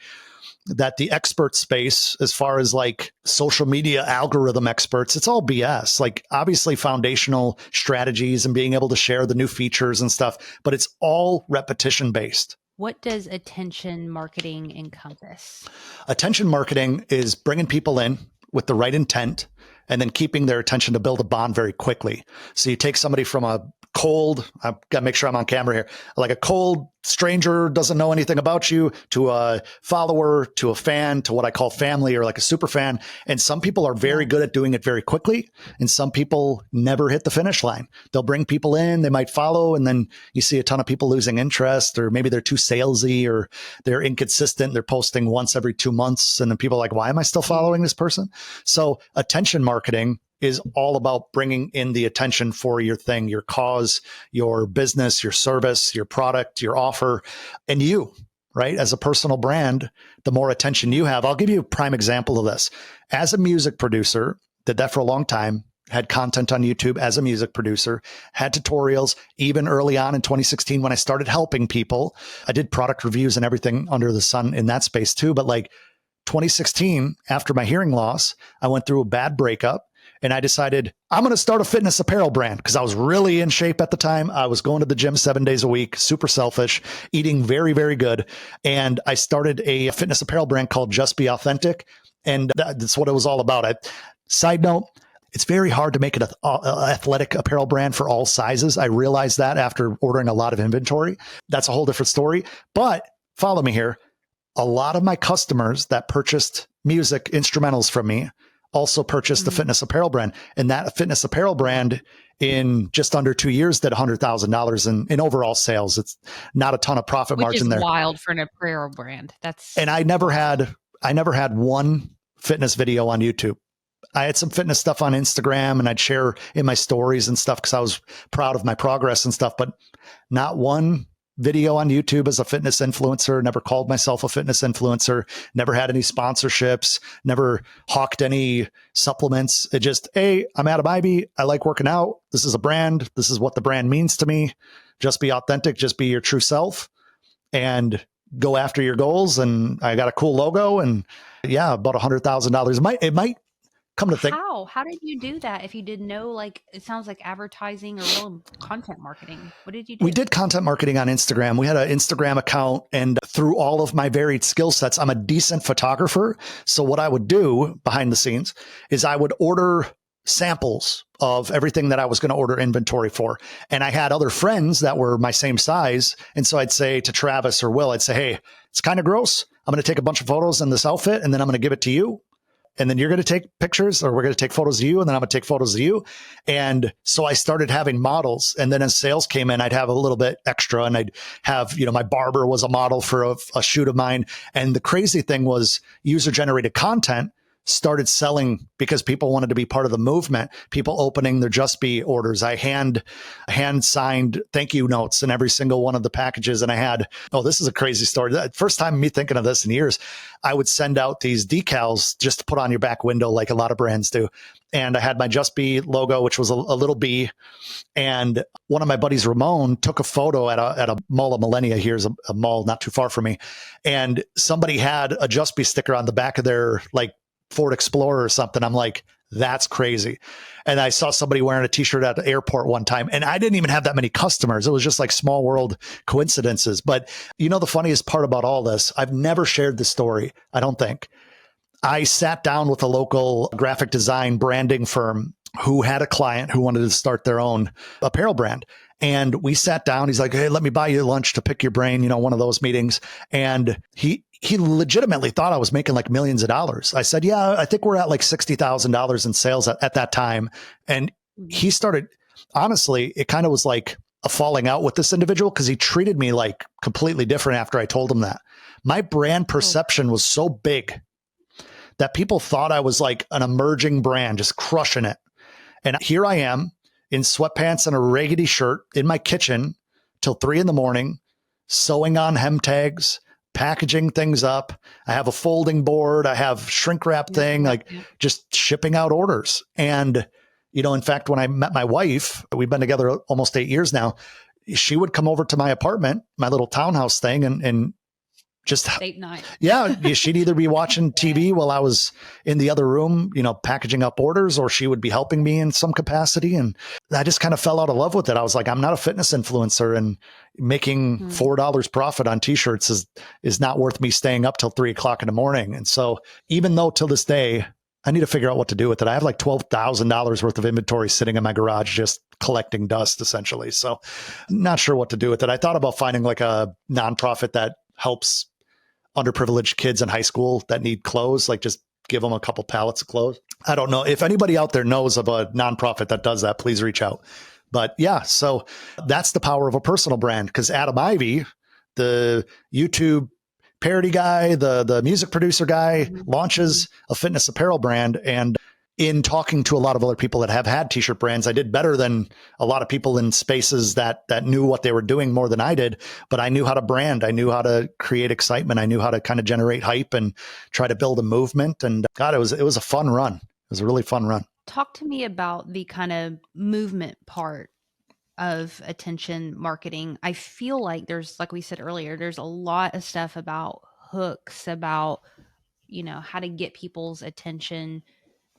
that the expert space, as far as like social media algorithm experts, it's all BS. Like obviously foundational strategies and being able to share the new features and stuff, but it's all repetition based. What does attention marketing encompass? Attention marketing is bringing people in with the right intent and then keeping their attention to build a bond very quickly. So you take somebody from a cold, I've got to make sure I'm on camera here, like a cold stranger, doesn't know anything about you, to a follower, to a fan, to what I call family, or like a super fan. And some people are very good at doing it very quickly. And some people never hit the finish line. They'll bring people in, they might follow, and then you see a ton of people losing interest, or maybe they're too salesy, or they're inconsistent. They're posting once every 2 months. And then people are like, why am I still following this person? So attention marketing is all about bringing in the attention for your thing, your cause, your business, your service, your product, your offer, and you, right? As a personal brand, the more attention you have. I'll give you a prime example of this. As a music producer, did that for a long time. had content on YouTube as a music producer, had tutorials. Even early on in 2016, when I started helping people, I did product reviews and everything under the sun in that space too. But like 2016, after my hearing loss, I went through a bad breakup and I decided I'm going to start a fitness apparel brand because I was really in shape at the time. I was going to the gym 7 days a week, super selfish, eating very, very good. And I started a fitness apparel brand called Just Be Authentic. And that's what it was all about. Side note, it's very hard to make an athletic apparel brand for all sizes. I realized that after ordering a lot of inventory. That's a whole different story. But follow me here. A lot of my customers that purchased music instrumentals from me also purchased the fitness apparel brand. And that fitness apparel brand in just under 2 years did $100,000 in overall sales. It's not a ton of profit margin there. Which is wild for an apparel brand. And I never had one fitness video on YouTube. I had some fitness stuff on Instagram and I'd share in my stories and stuff because I was proud of my progress and stuff, but not one video on YouTube as a fitness influencer. Never called myself a fitness influencer, never had any sponsorships, never hawked any supplements. It just, hey, I'm Adam Ivy. I like working out. This is a brand. This is what the brand means to me. Just be authentic, just be your true self and go after your goals. And I got a cool logo and yeah, about $100,000. It might come to think. How did you do that if you didn't know, like, it sounds like advertising or real content marketing? What did you do? We did content marketing on Instagram. We had an Instagram account, and through all of my varied skill sets, I'm a decent photographer. So what I would do behind the scenes is I would order samples of everything that I was going to order inventory for. And I had other friends that were my same size. And so I'd say to Travis or Will, I'd say, hey, it's kind of gross. I'm going to take a bunch of photos in this outfit and then I'm going to give it to you. And then you're going to take pictures or we're going to take photos of you. And then I'm going to take photos of you. And so I started having models. And then as sales came in, I'd have a little bit extra and I'd have, my barber was a model for a shoot of mine. And the crazy thing was user generated content started selling because people wanted to be part of the movement. People opening their Just Be orders. I hand signed thank you notes in every single one of the packages. And I had, this is a crazy story. The first time me thinking of this in years, I would send out these decals just to put on your back window like a lot of brands do. And I had my Just Be logo, which was a little bee. And one of my buddies, Ramon, took a photo at a mall of Millennia. Here's a mall not too far from me. And somebody had a Just Be sticker on the back of their Ford Explorer or something. I'm like, that's crazy. And I saw somebody wearing a t-shirt at the airport one time and I didn't even have that many customers. It was just like small world coincidences. But the funniest part about all this, I've never shared this story. I don't think. I sat down with a local graphic design branding firm who had a client who wanted to start their own apparel brand. And we sat down. He's like, hey, let me buy you lunch to pick your brain, one of those meetings. And he legitimately thought I was making like millions of dollars. I said, yeah, I think we're at like $60,000 in sales at that time. And he started, honestly, it kind of was like a falling out with this individual because he treated me like completely different after I told him that. My brand perception was so big that people thought I was like an emerging brand, just crushing it. And here I am in sweatpants and a raggedy shirt in my kitchen till 3 a.m, sewing on hem tags, packaging things up. I have a folding board. I have shrink wrap thing, just shipping out orders. And, in fact, when I met my wife, we've been together almost 8 years now. She would come over to my apartment, my little townhouse thing, and just date night. Yeah. She'd either be watching TV while I was in the other room, packaging up orders, or she would be helping me in some capacity. And I just kind of fell out of love with it. I was like, I'm not a fitness influencer, and making $4 profit on t-shirts is not worth me staying up till 3 a.m. And so even though till this day, I need to figure out what to do with it. I have like $12,000 worth of inventory sitting in my garage, just collecting dust essentially. So not sure what to do with it. I thought about finding like a nonprofit that helps underprivileged kids in high school that need clothes, like just give them a couple pallets of clothes. I don't know if anybody out there knows of a nonprofit that does that, please reach out. But yeah, so that's the power of a personal brand, because Adam Ivy, the YouTube parody guy, the music producer guy, launches a fitness apparel brand. And in talking to a lot of other people that have had t-shirt brands, I did better than a lot of people in spaces that knew what they were doing more than I did. But I knew how to brand. I knew how to create excitement. I knew how to kind of generate hype and try to build a movement. And God, it was a fun run. It was a really fun run. Talk to me about the kind of movement part of attention marketing. I feel like there's, like we said earlier, there's a lot of stuff about hooks, about, how to get people's attention,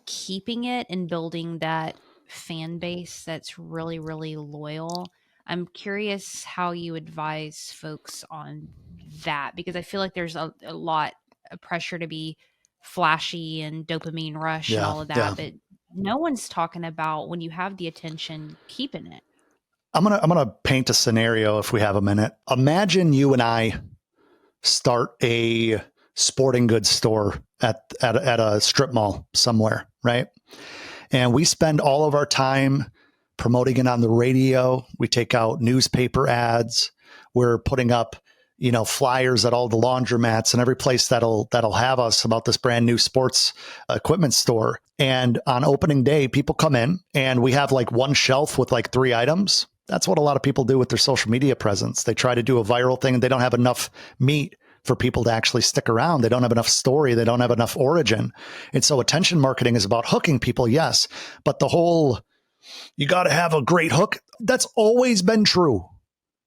keeping it and building that fan base that's really, really loyal. I'm curious how you advise folks on that, because I feel like there's a lot of pressure to be flashy and dopamine rush and Yeah. all of Yeah. that, but no one's talking about when you have the attention, keeping it. I'm gonna paint a scenario if we have a minute. Imagine you and I start a sporting goods store at a strip mall somewhere, right? And we spend all of our time promoting it on the radio. We take out newspaper ads. We're putting up, flyers at all the laundromats and every place that'll have us about this brand new sports equipment store. And on opening day, people come in and we have like one shelf with like 3 items. That's what a lot of people do with their social media presence. They try to do a viral thing and they don't have enough meat for people to actually stick around. They don't have enough story. They don't have enough origin. And so attention marketing is about hooking people, yes, but the whole, you got to have a great hook. That's always been true.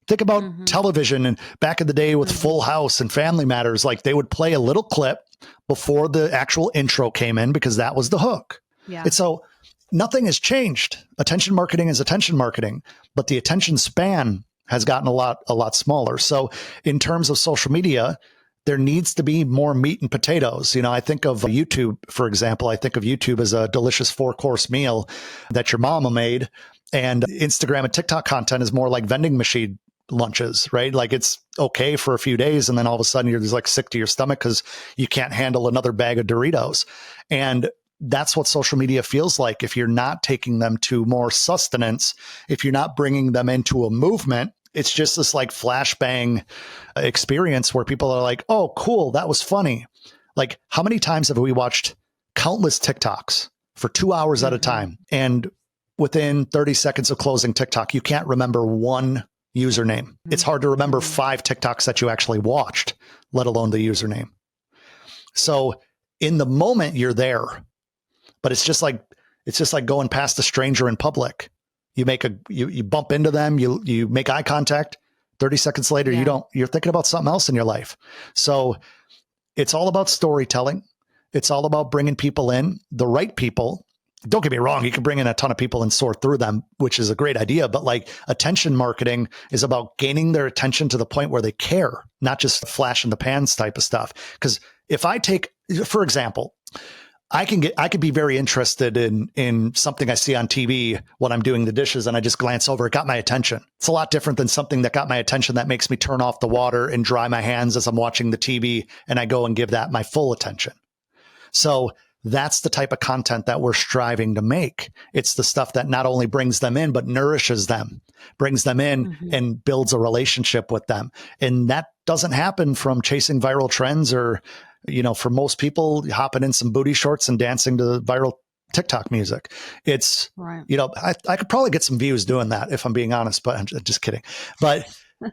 Think about television and back in the day with Full House and Family Matters, like they would play a little clip before the actual intro came in because that was the hook. Yeah. And so nothing has changed. Attention marketing is attention marketing, but the attention span has gotten a lot smaller. So in terms of social media, there needs to be more meat and potatoes. I think of YouTube, for example. I think of YouTube as a delicious 4-course meal that your mama made, and Instagram and TikTok content is more like vending machine lunches, right? Like it's okay for a few days, and then all of a sudden you're just like sick to your stomach because you can't handle another bag of Doritos. And that's what social media feels like if you're not taking them to more sustenance, if you're not bringing them into a movement. It's just this like flashbang experience where people are like, oh, cool, that was funny. Like, how many times have we watched countless TikToks for 2 hours at a time? And within 30 seconds of closing TikTok, you can't remember one username. It's hard to remember 5 TikToks that you actually watched, let alone the username. So in the moment, you're there, but it's just like going past a stranger in public. You you bump into them, you make eye contact. 30 seconds later, you're thinking about something else in your life. So it's all about storytelling. It's all about bringing people in, the right people. Don't get me wrong. You can bring in a ton of people and sort through them, which is a great idea. But like attention marketing is about gaining their attention to the point where they care, not just flash in the pans type of stuff. Because if I take, for example, I could be very interested in something I see on TV when I'm doing the dishes and I just glance over. It got my attention. It's a lot different than something that got my attention that makes me turn off the water and dry my hands as I'm watching the TV and I go and give that my full attention. So that's the type of content that we're striving to make. It's the stuff that not only brings them in, but nourishes them, brings them in and builds a relationship with them. And that doesn't happen from chasing viral trends or, for most people, hopping in some booty shorts and dancing to viral TikTok music. It's, Right. I could probably get some views doing that if I'm being honest, but I'm just kidding. But,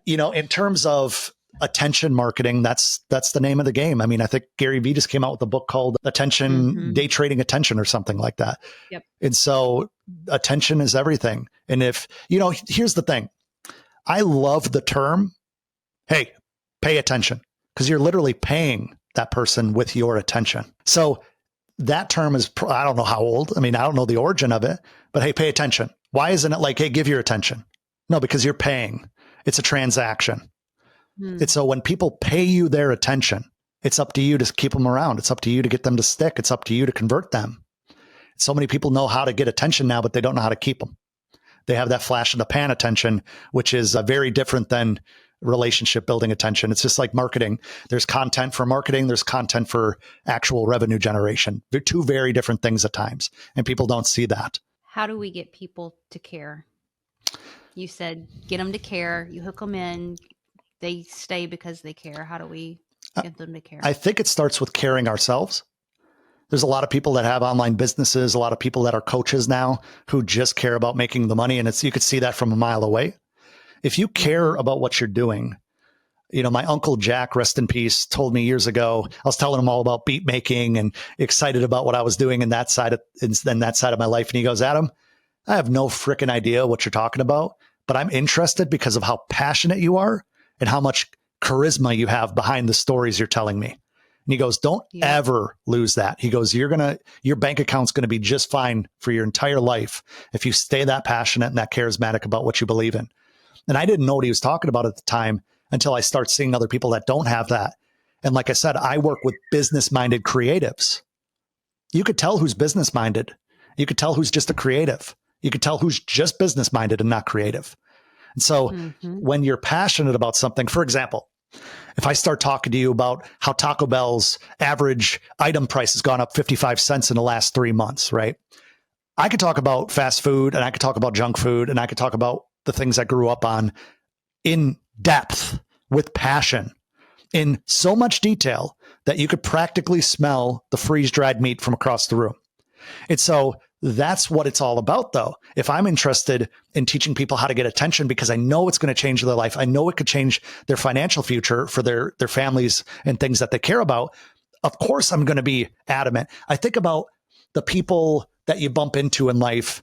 in terms of attention marketing, that's the name of the game. I mean, I think Gary Vee just came out with a book called Attention, Day Trading Attention or something like that. Yep. And so attention is everything. And if, here's the thing. I love the term, hey, pay attention, because you're literally paying that person with your attention. So that term is, I don't know how old. I mean, I don't know the origin of it, but hey, pay attention. Why isn't it like, hey, give your attention? No, because you're paying. It's a transaction. It's so when people pay you their attention, it's up to you to keep them around. It's up to you to get them to stick. It's up to you to convert them. So many people know how to get attention now, but they don't know how to keep them. They have that flash in the pan attention, which is very different than relationship building attention. It's just like marketing. There's content for marketing. There's content for actual revenue generation. They're 2 very different things at times, and people don't see that. How do we get people to care? You said get them to care. You hook them in. They stay because they care. How do we get them to care? I think it starts with caring ourselves. There's a lot of people that have online businesses, a lot of people that are coaches now who just care about making the money. And you could see that from a mile away. If you care about what you're doing, My uncle Jack, rest in peace, told me years ago, I was telling him all about beat making and excited about what I was doing in that side of my life. And he goes, Adam, I have no freaking idea what you're talking about, but I'm interested because of how passionate you are and how much charisma you have behind the stories you're telling me. And he goes, don't ever lose that. He goes, your bank account's going to be just fine for your entire life if you stay that passionate and that charismatic about what you believe in. And I didn't know what he was talking about at the time until I start seeing other people that don't have that. And like I said, I work with business-minded creatives. You could tell who's business-minded. You could tell who's just a creative. You could tell who's just business-minded and not creative. And so when you're passionate about something, for example, if I start talking to you about how Taco Bell's average item price has gone up 55 cents in the last 3 months, right? I could talk about fast food and I could talk about junk food and I could talk about the things I grew up on in depth with passion in so much detail that you could practically smell the freeze-dried meat from across the room. And so that's what it's all about, though. If I'm interested in teaching people how to get attention because I know it's going to change their life, I know it could change their financial future for their families and things that they care about, of course I'm going to be adamant. I think about the people that you bump into in life.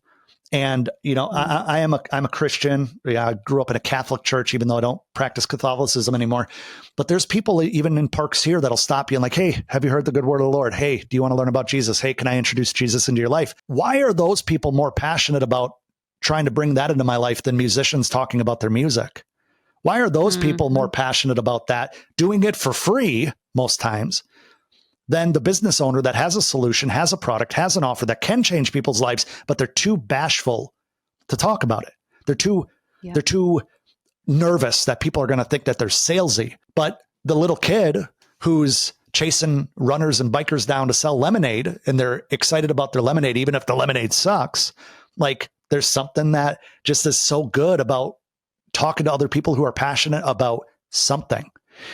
And, I'm a Christian. I grew up in a Catholic church, even though I don't practice Catholicism anymore. But there's people even in parks here that'll stop you and like, hey, have you heard the good word of the Lord? Hey, do you want to learn about Jesus? Hey, can I introduce Jesus into your life? Why are those people more passionate about trying to bring that into my life than musicians talking about their music? Why are those people more passionate about that, doing it for free most times, than the business owner that has a solution, has a product, has an offer that can change people's lives, but they're too bashful to talk about it. They're too nervous that people are going to think that they're salesy. But the little kid who's chasing runners and bikers down to sell lemonade and they're excited about their lemonade, even if the lemonade sucks, like there's something that just is so good about talking to other people who are passionate about something.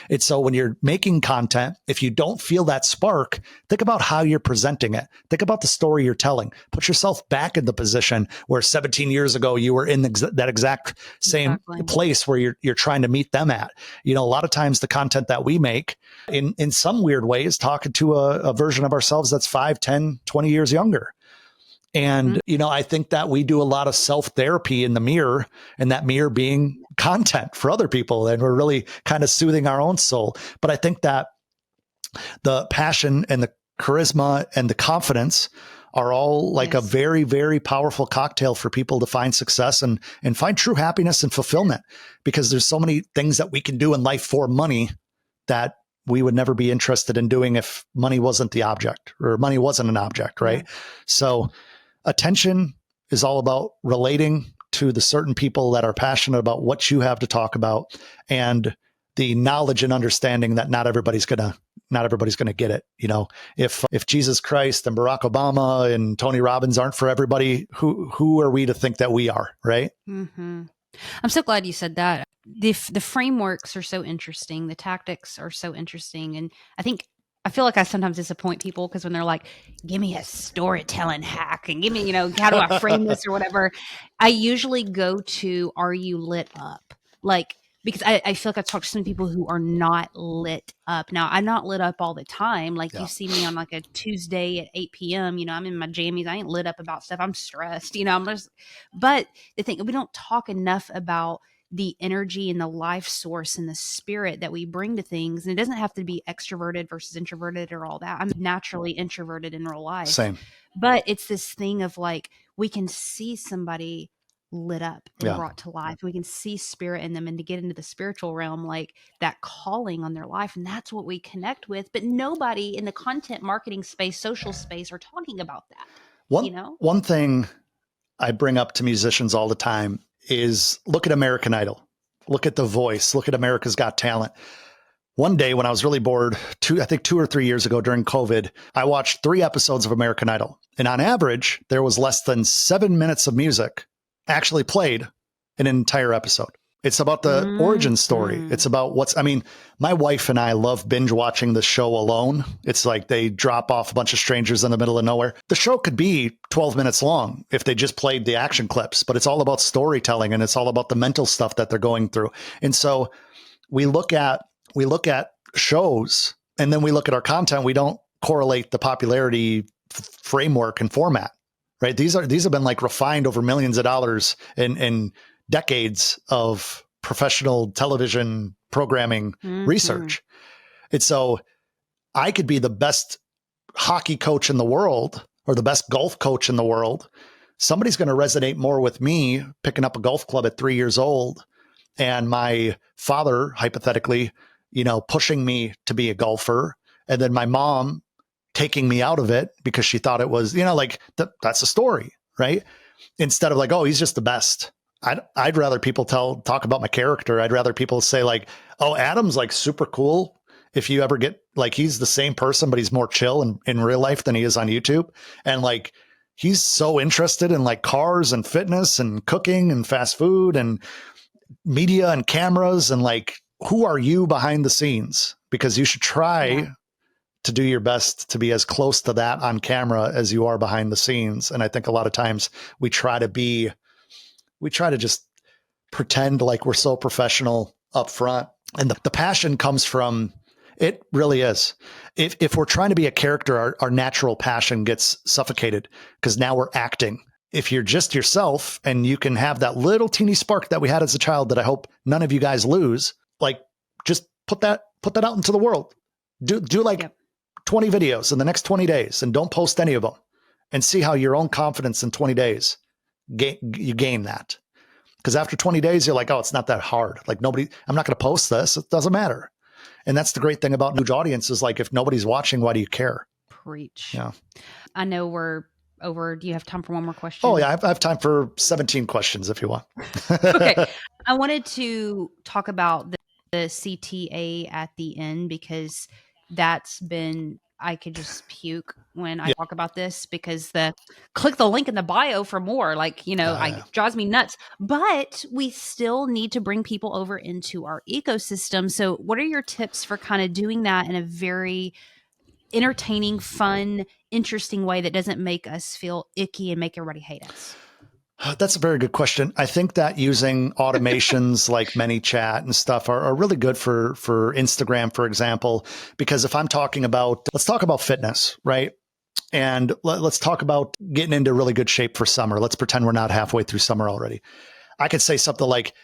It's so when you're making content, if you don't feel that spark, think about how you're presenting it. Think about the story you're telling. Put yourself back in the position where 17 years ago you were in that exact same place where you're trying to meet them at. A lot of times the content that we make in some weird way is talking to a version of ourselves that's 5, 10, 20 years younger. And, I think that we do a lot of self-therapy in the mirror, and that mirror being content for other people. And we're really kind of soothing our own soul. But I think that the passion and the charisma and the confidence are all like a very, very powerful cocktail for people to find success and find true happiness and fulfillment, because there's so many things that we can do in life for money that we would never be interested in doing if money wasn't the object or money wasn't an object. Right. So attention is all about relating to the certain people that are passionate about what you have to talk about, and the knowledge and understanding that not everybody's gonna get it. If Jesus Christ and Barack Obama and Tony Robbins aren't for everybody, who are we to think that we are, right? I'm so glad you said that. The frameworks are so interesting. The tactics are so interesting. And I feel like I sometimes disappoint people because when they're like, give me a storytelling hack and give me, how do I frame this or whatever, I usually go to, are you lit up? Because I feel like I've talked to some people who are not lit up. Now, I'm not lit up all the time. You see me on like a Tuesday at 8 p.m., I'm in my jammies. I ain't lit up about stuff. I'm stressed, but the thing, we don't talk enough about the energy and the life source and the spirit that we bring to things. And it doesn't have to be extroverted versus introverted or all that. I'm naturally introverted in real life. Same. But it's this thing of we can see somebody lit up and brought to life. We can see spirit in them, and to get into the spiritual realm, that calling on their life. And that's what we connect with. But nobody in the content marketing space, social space are talking about that. One thing I bring up to musicians all the time is look at American Idol, look at The Voice, look at America's Got Talent. One day when I was really bored, 2 or 3 years ago during COVID, I watched 3 episodes of American Idol. And on average, there was less than 7 minutes of music actually played in an entire episode. It's about the origin story. It's about my wife and I love binge watching the show Alone. It's like they drop off a bunch of strangers in the middle of nowhere. The show could be 12 minutes long if they just played the action clips, but it's all about storytelling and it's all about the mental stuff that they're going through. And so we look at shows, and then we look at our content. We don't correlate the popularity framework and format, right? These have been like refined over millions of dollars in decades of professional television programming research. And so I could be the best hockey coach in the world or the best golf coach in the world. Somebody's going to resonate more with me picking up a golf club at 3 years old and my father, hypothetically, pushing me to be a golfer, and then my mom taking me out of it because she thought it was, that's a story, right? Instead of like, oh, he's just the best. I'd rather people talk about my character. I'd rather people say like, oh, Adam's like super cool. If you ever get like, he's the same person, but he's more chill in real life than he is on YouTube. And like, he's so interested in like cars and fitness and cooking and fast food and media and cameras. And like, who are you behind the scenes? Because you should try to do your best to be as close to that on camera as you are behind the scenes. And I think a lot of times we try to just pretend like we're so professional up front. And the passion comes from, it really is. If we're trying to be a character, our natural passion gets suffocated because now we're acting. If you're just yourself and you can have that little teeny spark that we had as a child that I hope none of you guys lose, like just put that out into the world. Do like 20 videos in the next 20 days and don't post any of them, and see how your own confidence in 20 days, you gain that. Because after 20 days, you're like, oh, it's not that hard. Like I'm not going to post this. It doesn't matter. And that's the great thing about huge audiences. Like if nobody's watching, why do you care? Preach. Yeah. I know we're over. Do you have time for one more question? Oh yeah. I have time for 17 questions if you want. Okay. I wanted to talk about the CTA at the end because I could just puke when I talk about this because click the link in the bio for more, drives me nuts. But we still need to bring people over into our ecosystem. So what are your tips for kind of doing that in a very entertaining, fun, interesting way that doesn't make us feel icky and make everybody hate us? That's a very good question. I think that using automations like ManyChat and stuff are really good for Instagram, for example, because if I'm let's talk about fitness, right? And let's talk about getting into really good shape for summer. Let's pretend we're not halfway through summer already. I could say something like,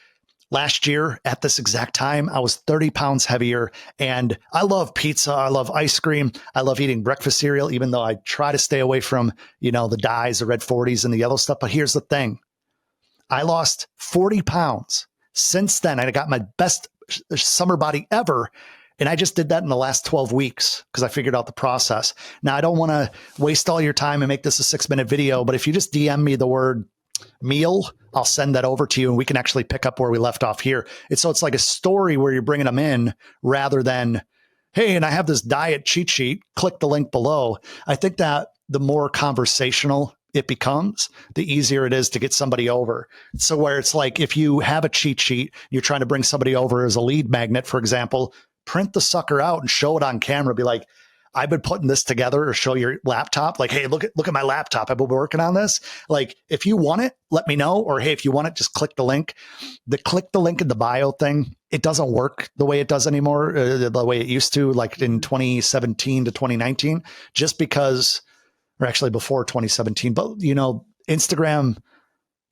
last year at this exact time, I was 30 pounds heavier, and I love pizza. I love ice cream. I love eating breakfast cereal, even though I try to stay away from, the dyes, the red 40s and the yellow stuff. But here's the thing. I lost 40 pounds since then. I got my best summer body ever. And I just did that in the last 12 weeks because I figured out the process. Now, I don't want to waste all your time and make this a 6-minute video, but if you just DM me the word meal, I'll send that over to you and we can actually pick up where we left off here. It's like a story where you're bringing them in rather than, hey, and I have this diet cheat sheet, click the link below. I think that the more conversational it becomes, the easier it is to get somebody over. So where it's like, if you have a cheat sheet, you're trying to bring somebody over as a lead magnet, for example, print the sucker out and show it on camera. Be like, I've been putting this together, or show your laptop. Like, hey, look at my laptop. I've been working on this. Like, if you want it, let me know. Or, hey, if you want it, just click the link. Click the link in the bio thing, it doesn't work the way it does anymore, the way it used to, like in 2017 to 2019, just because, or actually before 2017. But, Instagram,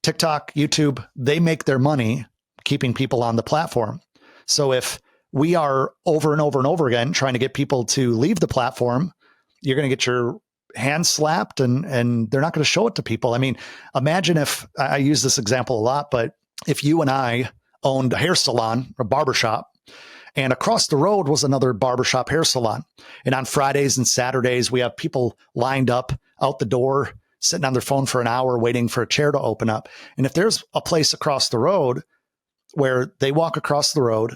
TikTok, YouTube, they make their money keeping people on the platform. So if we are over and over and over again trying to get people to leave the platform, you're going to get your hand slapped and they're not going to show it to people. I mean, imagine if, I use this example a lot, but if you and I owned a hair salon, a barbershop, and across the road was another barbershop hair salon. And on Fridays and Saturdays, we have people lined up out the door, sitting on their phone for an hour, waiting for a chair to open up. And if there's a place across the road where they walk across the road,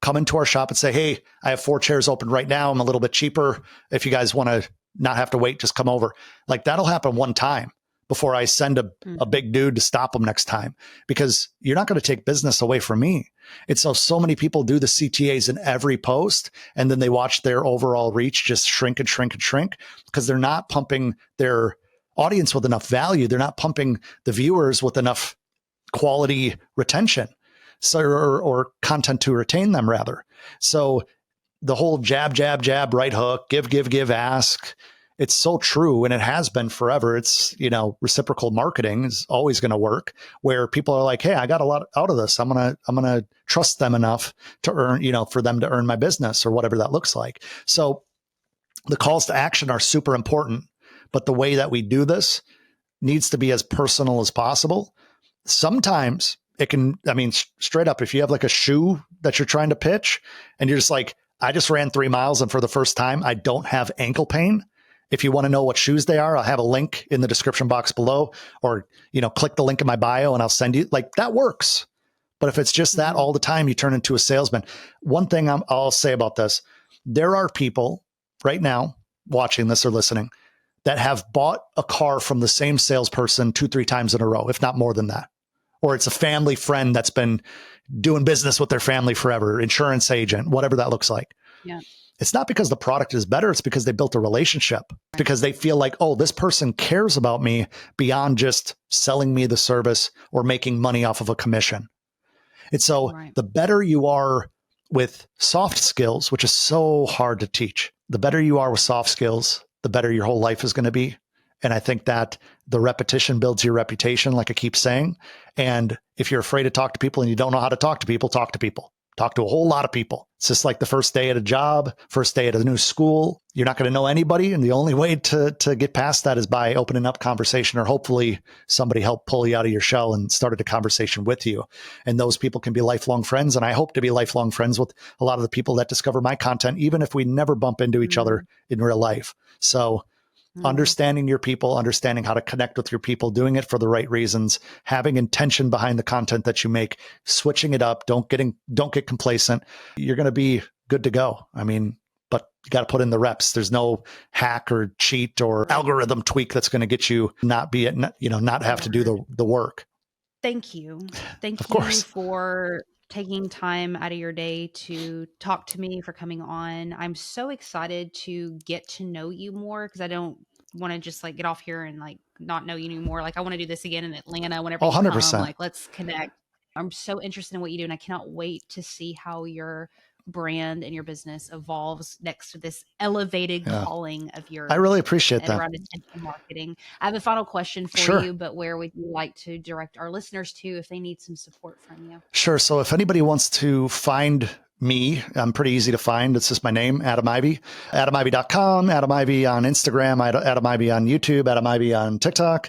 come into our shop and say, hey, I have 4 chairs open right now. I'm a little bit cheaper. If you guys want to not have to wait, just come over. Like, that'll happen one time before I send a big dude to stop them next time, because you're not going to take business away from me. It's so many people do the CTAs in every post, and then they watch their overall reach just shrink and shrink and shrink because they're not pumping their audience with enough value. They're not pumping the viewers with enough quality retention. So, or content to retain them rather. So the whole jab, jab, jab, right hook, give, ask. It's so true. And it has been forever. It's, reciprocal marketing is always going to work where people are like, hey, I got a lot out of this. I'm going to trust them enough to earn, for them to earn my business or whatever that looks like. So the calls to action are super important, but the way that we do this needs to be as personal as possible. Sometimes it can, straight up, if you have like a shoe that you're trying to pitch and you're just like, I just ran 3 miles and for the first time, I don't have ankle pain. If you want to know what shoes they are, I'll have a link in the description box below, or, click the link in my bio and I'll send you, like, that works. But if it's just that all the time, you turn into a salesman. One thing I'll say about this, there are people right now watching this or listening that have bought a car from the same salesperson 2-3 times in a row, if not more than that. Or it's a family friend that's been doing business with their family forever, insurance agent, whatever that looks like. Yeah. It's not because the product is better. It's because they built a relationship, because they feel like, oh, this person cares about me beyond just selling me the service or making money off of a commission. And so the better you are with soft skills, which is so hard to teach, the better you are with soft skills, the better your whole life is going to be. And I think that the repetition builds your reputation, like I keep saying. And if you're afraid to talk to people and you don't know how to talk to people, talk to people. Talk to a whole lot of people. It's just like the first day at a job, first day at a new school. You're not going to know anybody. And the only way to get past that is by opening up conversation, or hopefully somebody helped pull you out of your shell and started a conversation with you. And those people can be lifelong friends. And I hope to be lifelong friends with a lot of the people that discover my content, even if we never bump into each other in real life. So understanding your people, understanding how to connect with your people, doing it for the right reasons, having intention behind the content that you make, switching it up, don't get complacent. You're going to be good to go. But you got to put in the reps. There's no hack or cheat or algorithm tweak that's going to get you not have to do the work. Thank you. Thank Of you course. for taking time out of your day to talk to me, for coming on. I'm so excited to get to know you more, because I don't want to just like get off here and like not know you anymore. Like, I want to do this again in Atlanta whenever you 100%. come. Like, let's connect. I'm so interested in what you do, and I cannot wait to see how your brand and your business evolves next to this elevated calling of yours. I really appreciate that. Around intentional marketing. I have a final question for you, but where would you like to direct our listeners to if they need some support from you? Sure. So if anybody wants to find me, I'm pretty easy to find. It's just my name, Adam Ivy, adamivy.com, Adam Ivy on Instagram, Adam Ivy on YouTube, Adam Ivy on TikTok.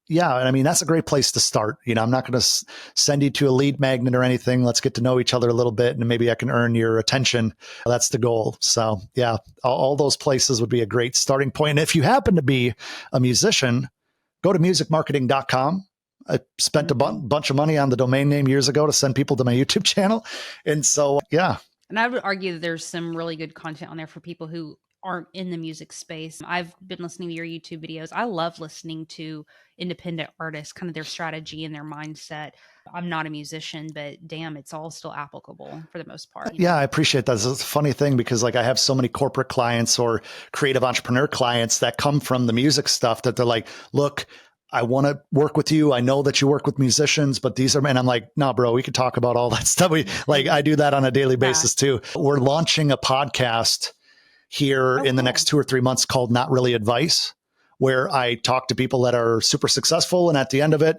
Yeah. And that's a great place to start. I'm not going to send you to a lead magnet or anything. Let's get to know each other a little bit, and maybe I can earn your attention. That's the goal. So yeah, all those places would be a great starting point. And if you happen to be a musician, go to musicmarketing.com. I spent a bunch of money on the domain name years ago to send people to my YouTube channel. And so, yeah. And I would argue that there's some really good content on there for people who aren't in the music space. I've been listening to your YouTube videos. I love listening to independent artists, kind of their strategy and their mindset. I'm not a musician, but damn, it's all still applicable for the most part. Yeah, I appreciate that. It's a funny thing because like I have so many corporate clients or creative entrepreneur clients that come from the music stuff that they're like, look, I want to work with you. I know that you work with musicians, but these are, and I'm like, no, bro, we could talk about all that stuff. I do that on a daily basis too. We're launching a podcast here in the next 2 or 3 months called Not Really Advice, where I talk to people that are super successful. And at the end of it,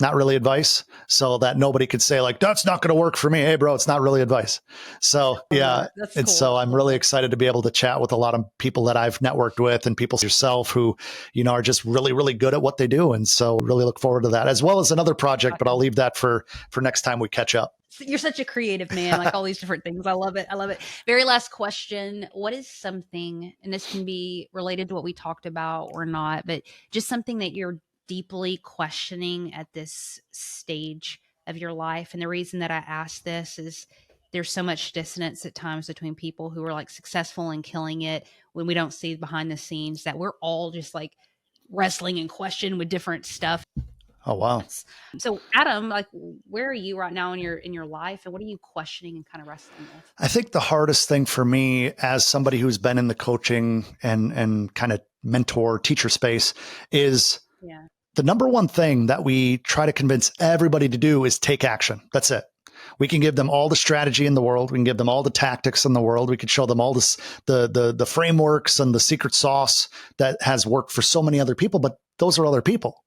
not really advice, so that nobody could say like, that's not going to work for me. Hey, bro, it's not really advice. So yeah. And cool. So I'm really excited to be able to chat with a lot of people that I've networked with and people yourself who, are just really, really good at what they do. And so really look forward to that, as well as another project, but I'll leave that for next time we catch up. You're such a creative man, like all these different things. I love it. I love it. Very last question. What is something, and this can be related to what we talked about or not, but just something that you're deeply questioning at this stage of your life? And the reason that I ask this is there's so much dissonance at times between people who are like successful and killing it when we don't see behind the scenes that we're all just like wrestling and questioning with different stuff. Oh, wow. So Adam, like, where are you right now in your life, and what are you questioning and kind of wrestling with? I think the hardest thing for me as somebody who's been in the coaching and kind of mentor teacher space is the number one thing that we try to convince everybody to do is take action. That's it. We can give them all the strategy in the world. We can give them all the tactics in the world. We could show them all this, the frameworks and the secret sauce that has worked for so many other people, but those are other people.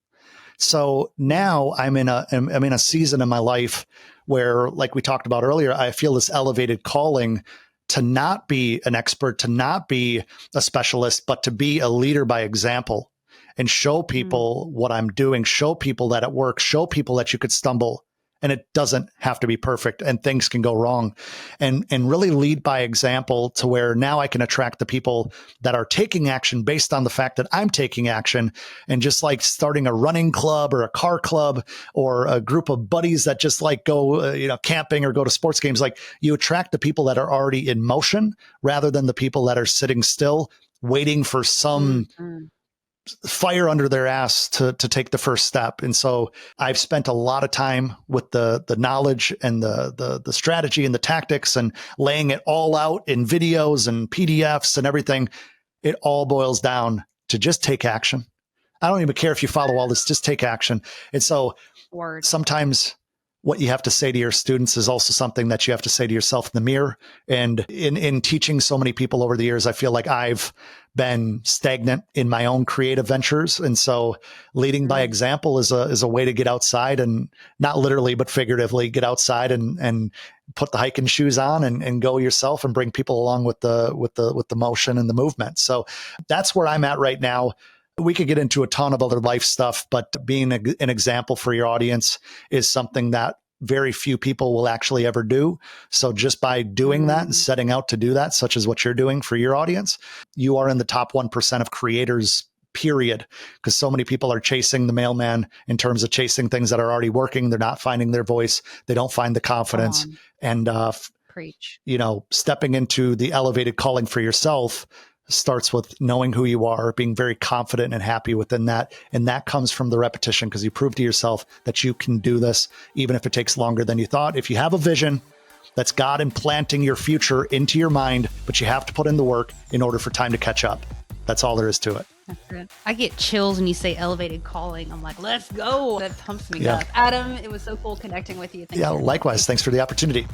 So now I'm in a season in my life where, like we talked about earlier, I feel this elevated calling to not be an expert, to not be a specialist, but to be a leader by example and show people what I'm doing, show people that it works, show people that you could stumble and it doesn't have to be perfect and things can go wrong, and really lead by example to where now I can attract the people that are taking action based on the fact that I'm taking action. And just like starting a running club or a car club or a group of buddies that just like go, camping or go to sports games, like you attract the people that are already in motion rather than the people that are sitting still waiting for some fire under their ass to take the first step. And so I've spent a lot of time with the knowledge and the strategy and the tactics and laying it all out in videos and PDFs and everything. It all boils down to just take action. I don't even care if you follow all this, just take action. And so sometimes what you have to say to your students is also something that you have to say to yourself in the mirror. And in teaching so many people over the years, I feel like I've been stagnant in my own creative ventures. And so leading by example is a way to get outside, and not literally, but figuratively get outside and put the hiking shoes on and go yourself and bring people along with the motion and the movement. So that's where I'm at right now. We could get into a ton of other life stuff, but being an example for your audience is something that very few people will actually ever do. So just by doing that and setting out to do that, such as what you're doing for your audience, you are in the top 1% of creators, period. Because so many people are chasing the mailman in terms of chasing things that are already working. They're not finding their voice. They don't find the confidence. And, preach. Stepping into the elevated calling for yourself starts with knowing who you are, being very confident and happy within that. And that comes from the repetition, because you prove to yourself that you can do this, even if it takes longer than you thought. If you have a vision, that's God implanting your future into your mind, but you have to put in the work in order for time to catch up. That's all there is to it. That's good. I get chills when you say elevated calling. I'm like, let's go. That pumps me up. Adam, it was so cool connecting with you. Thank you. Likewise. Thanks for the opportunity.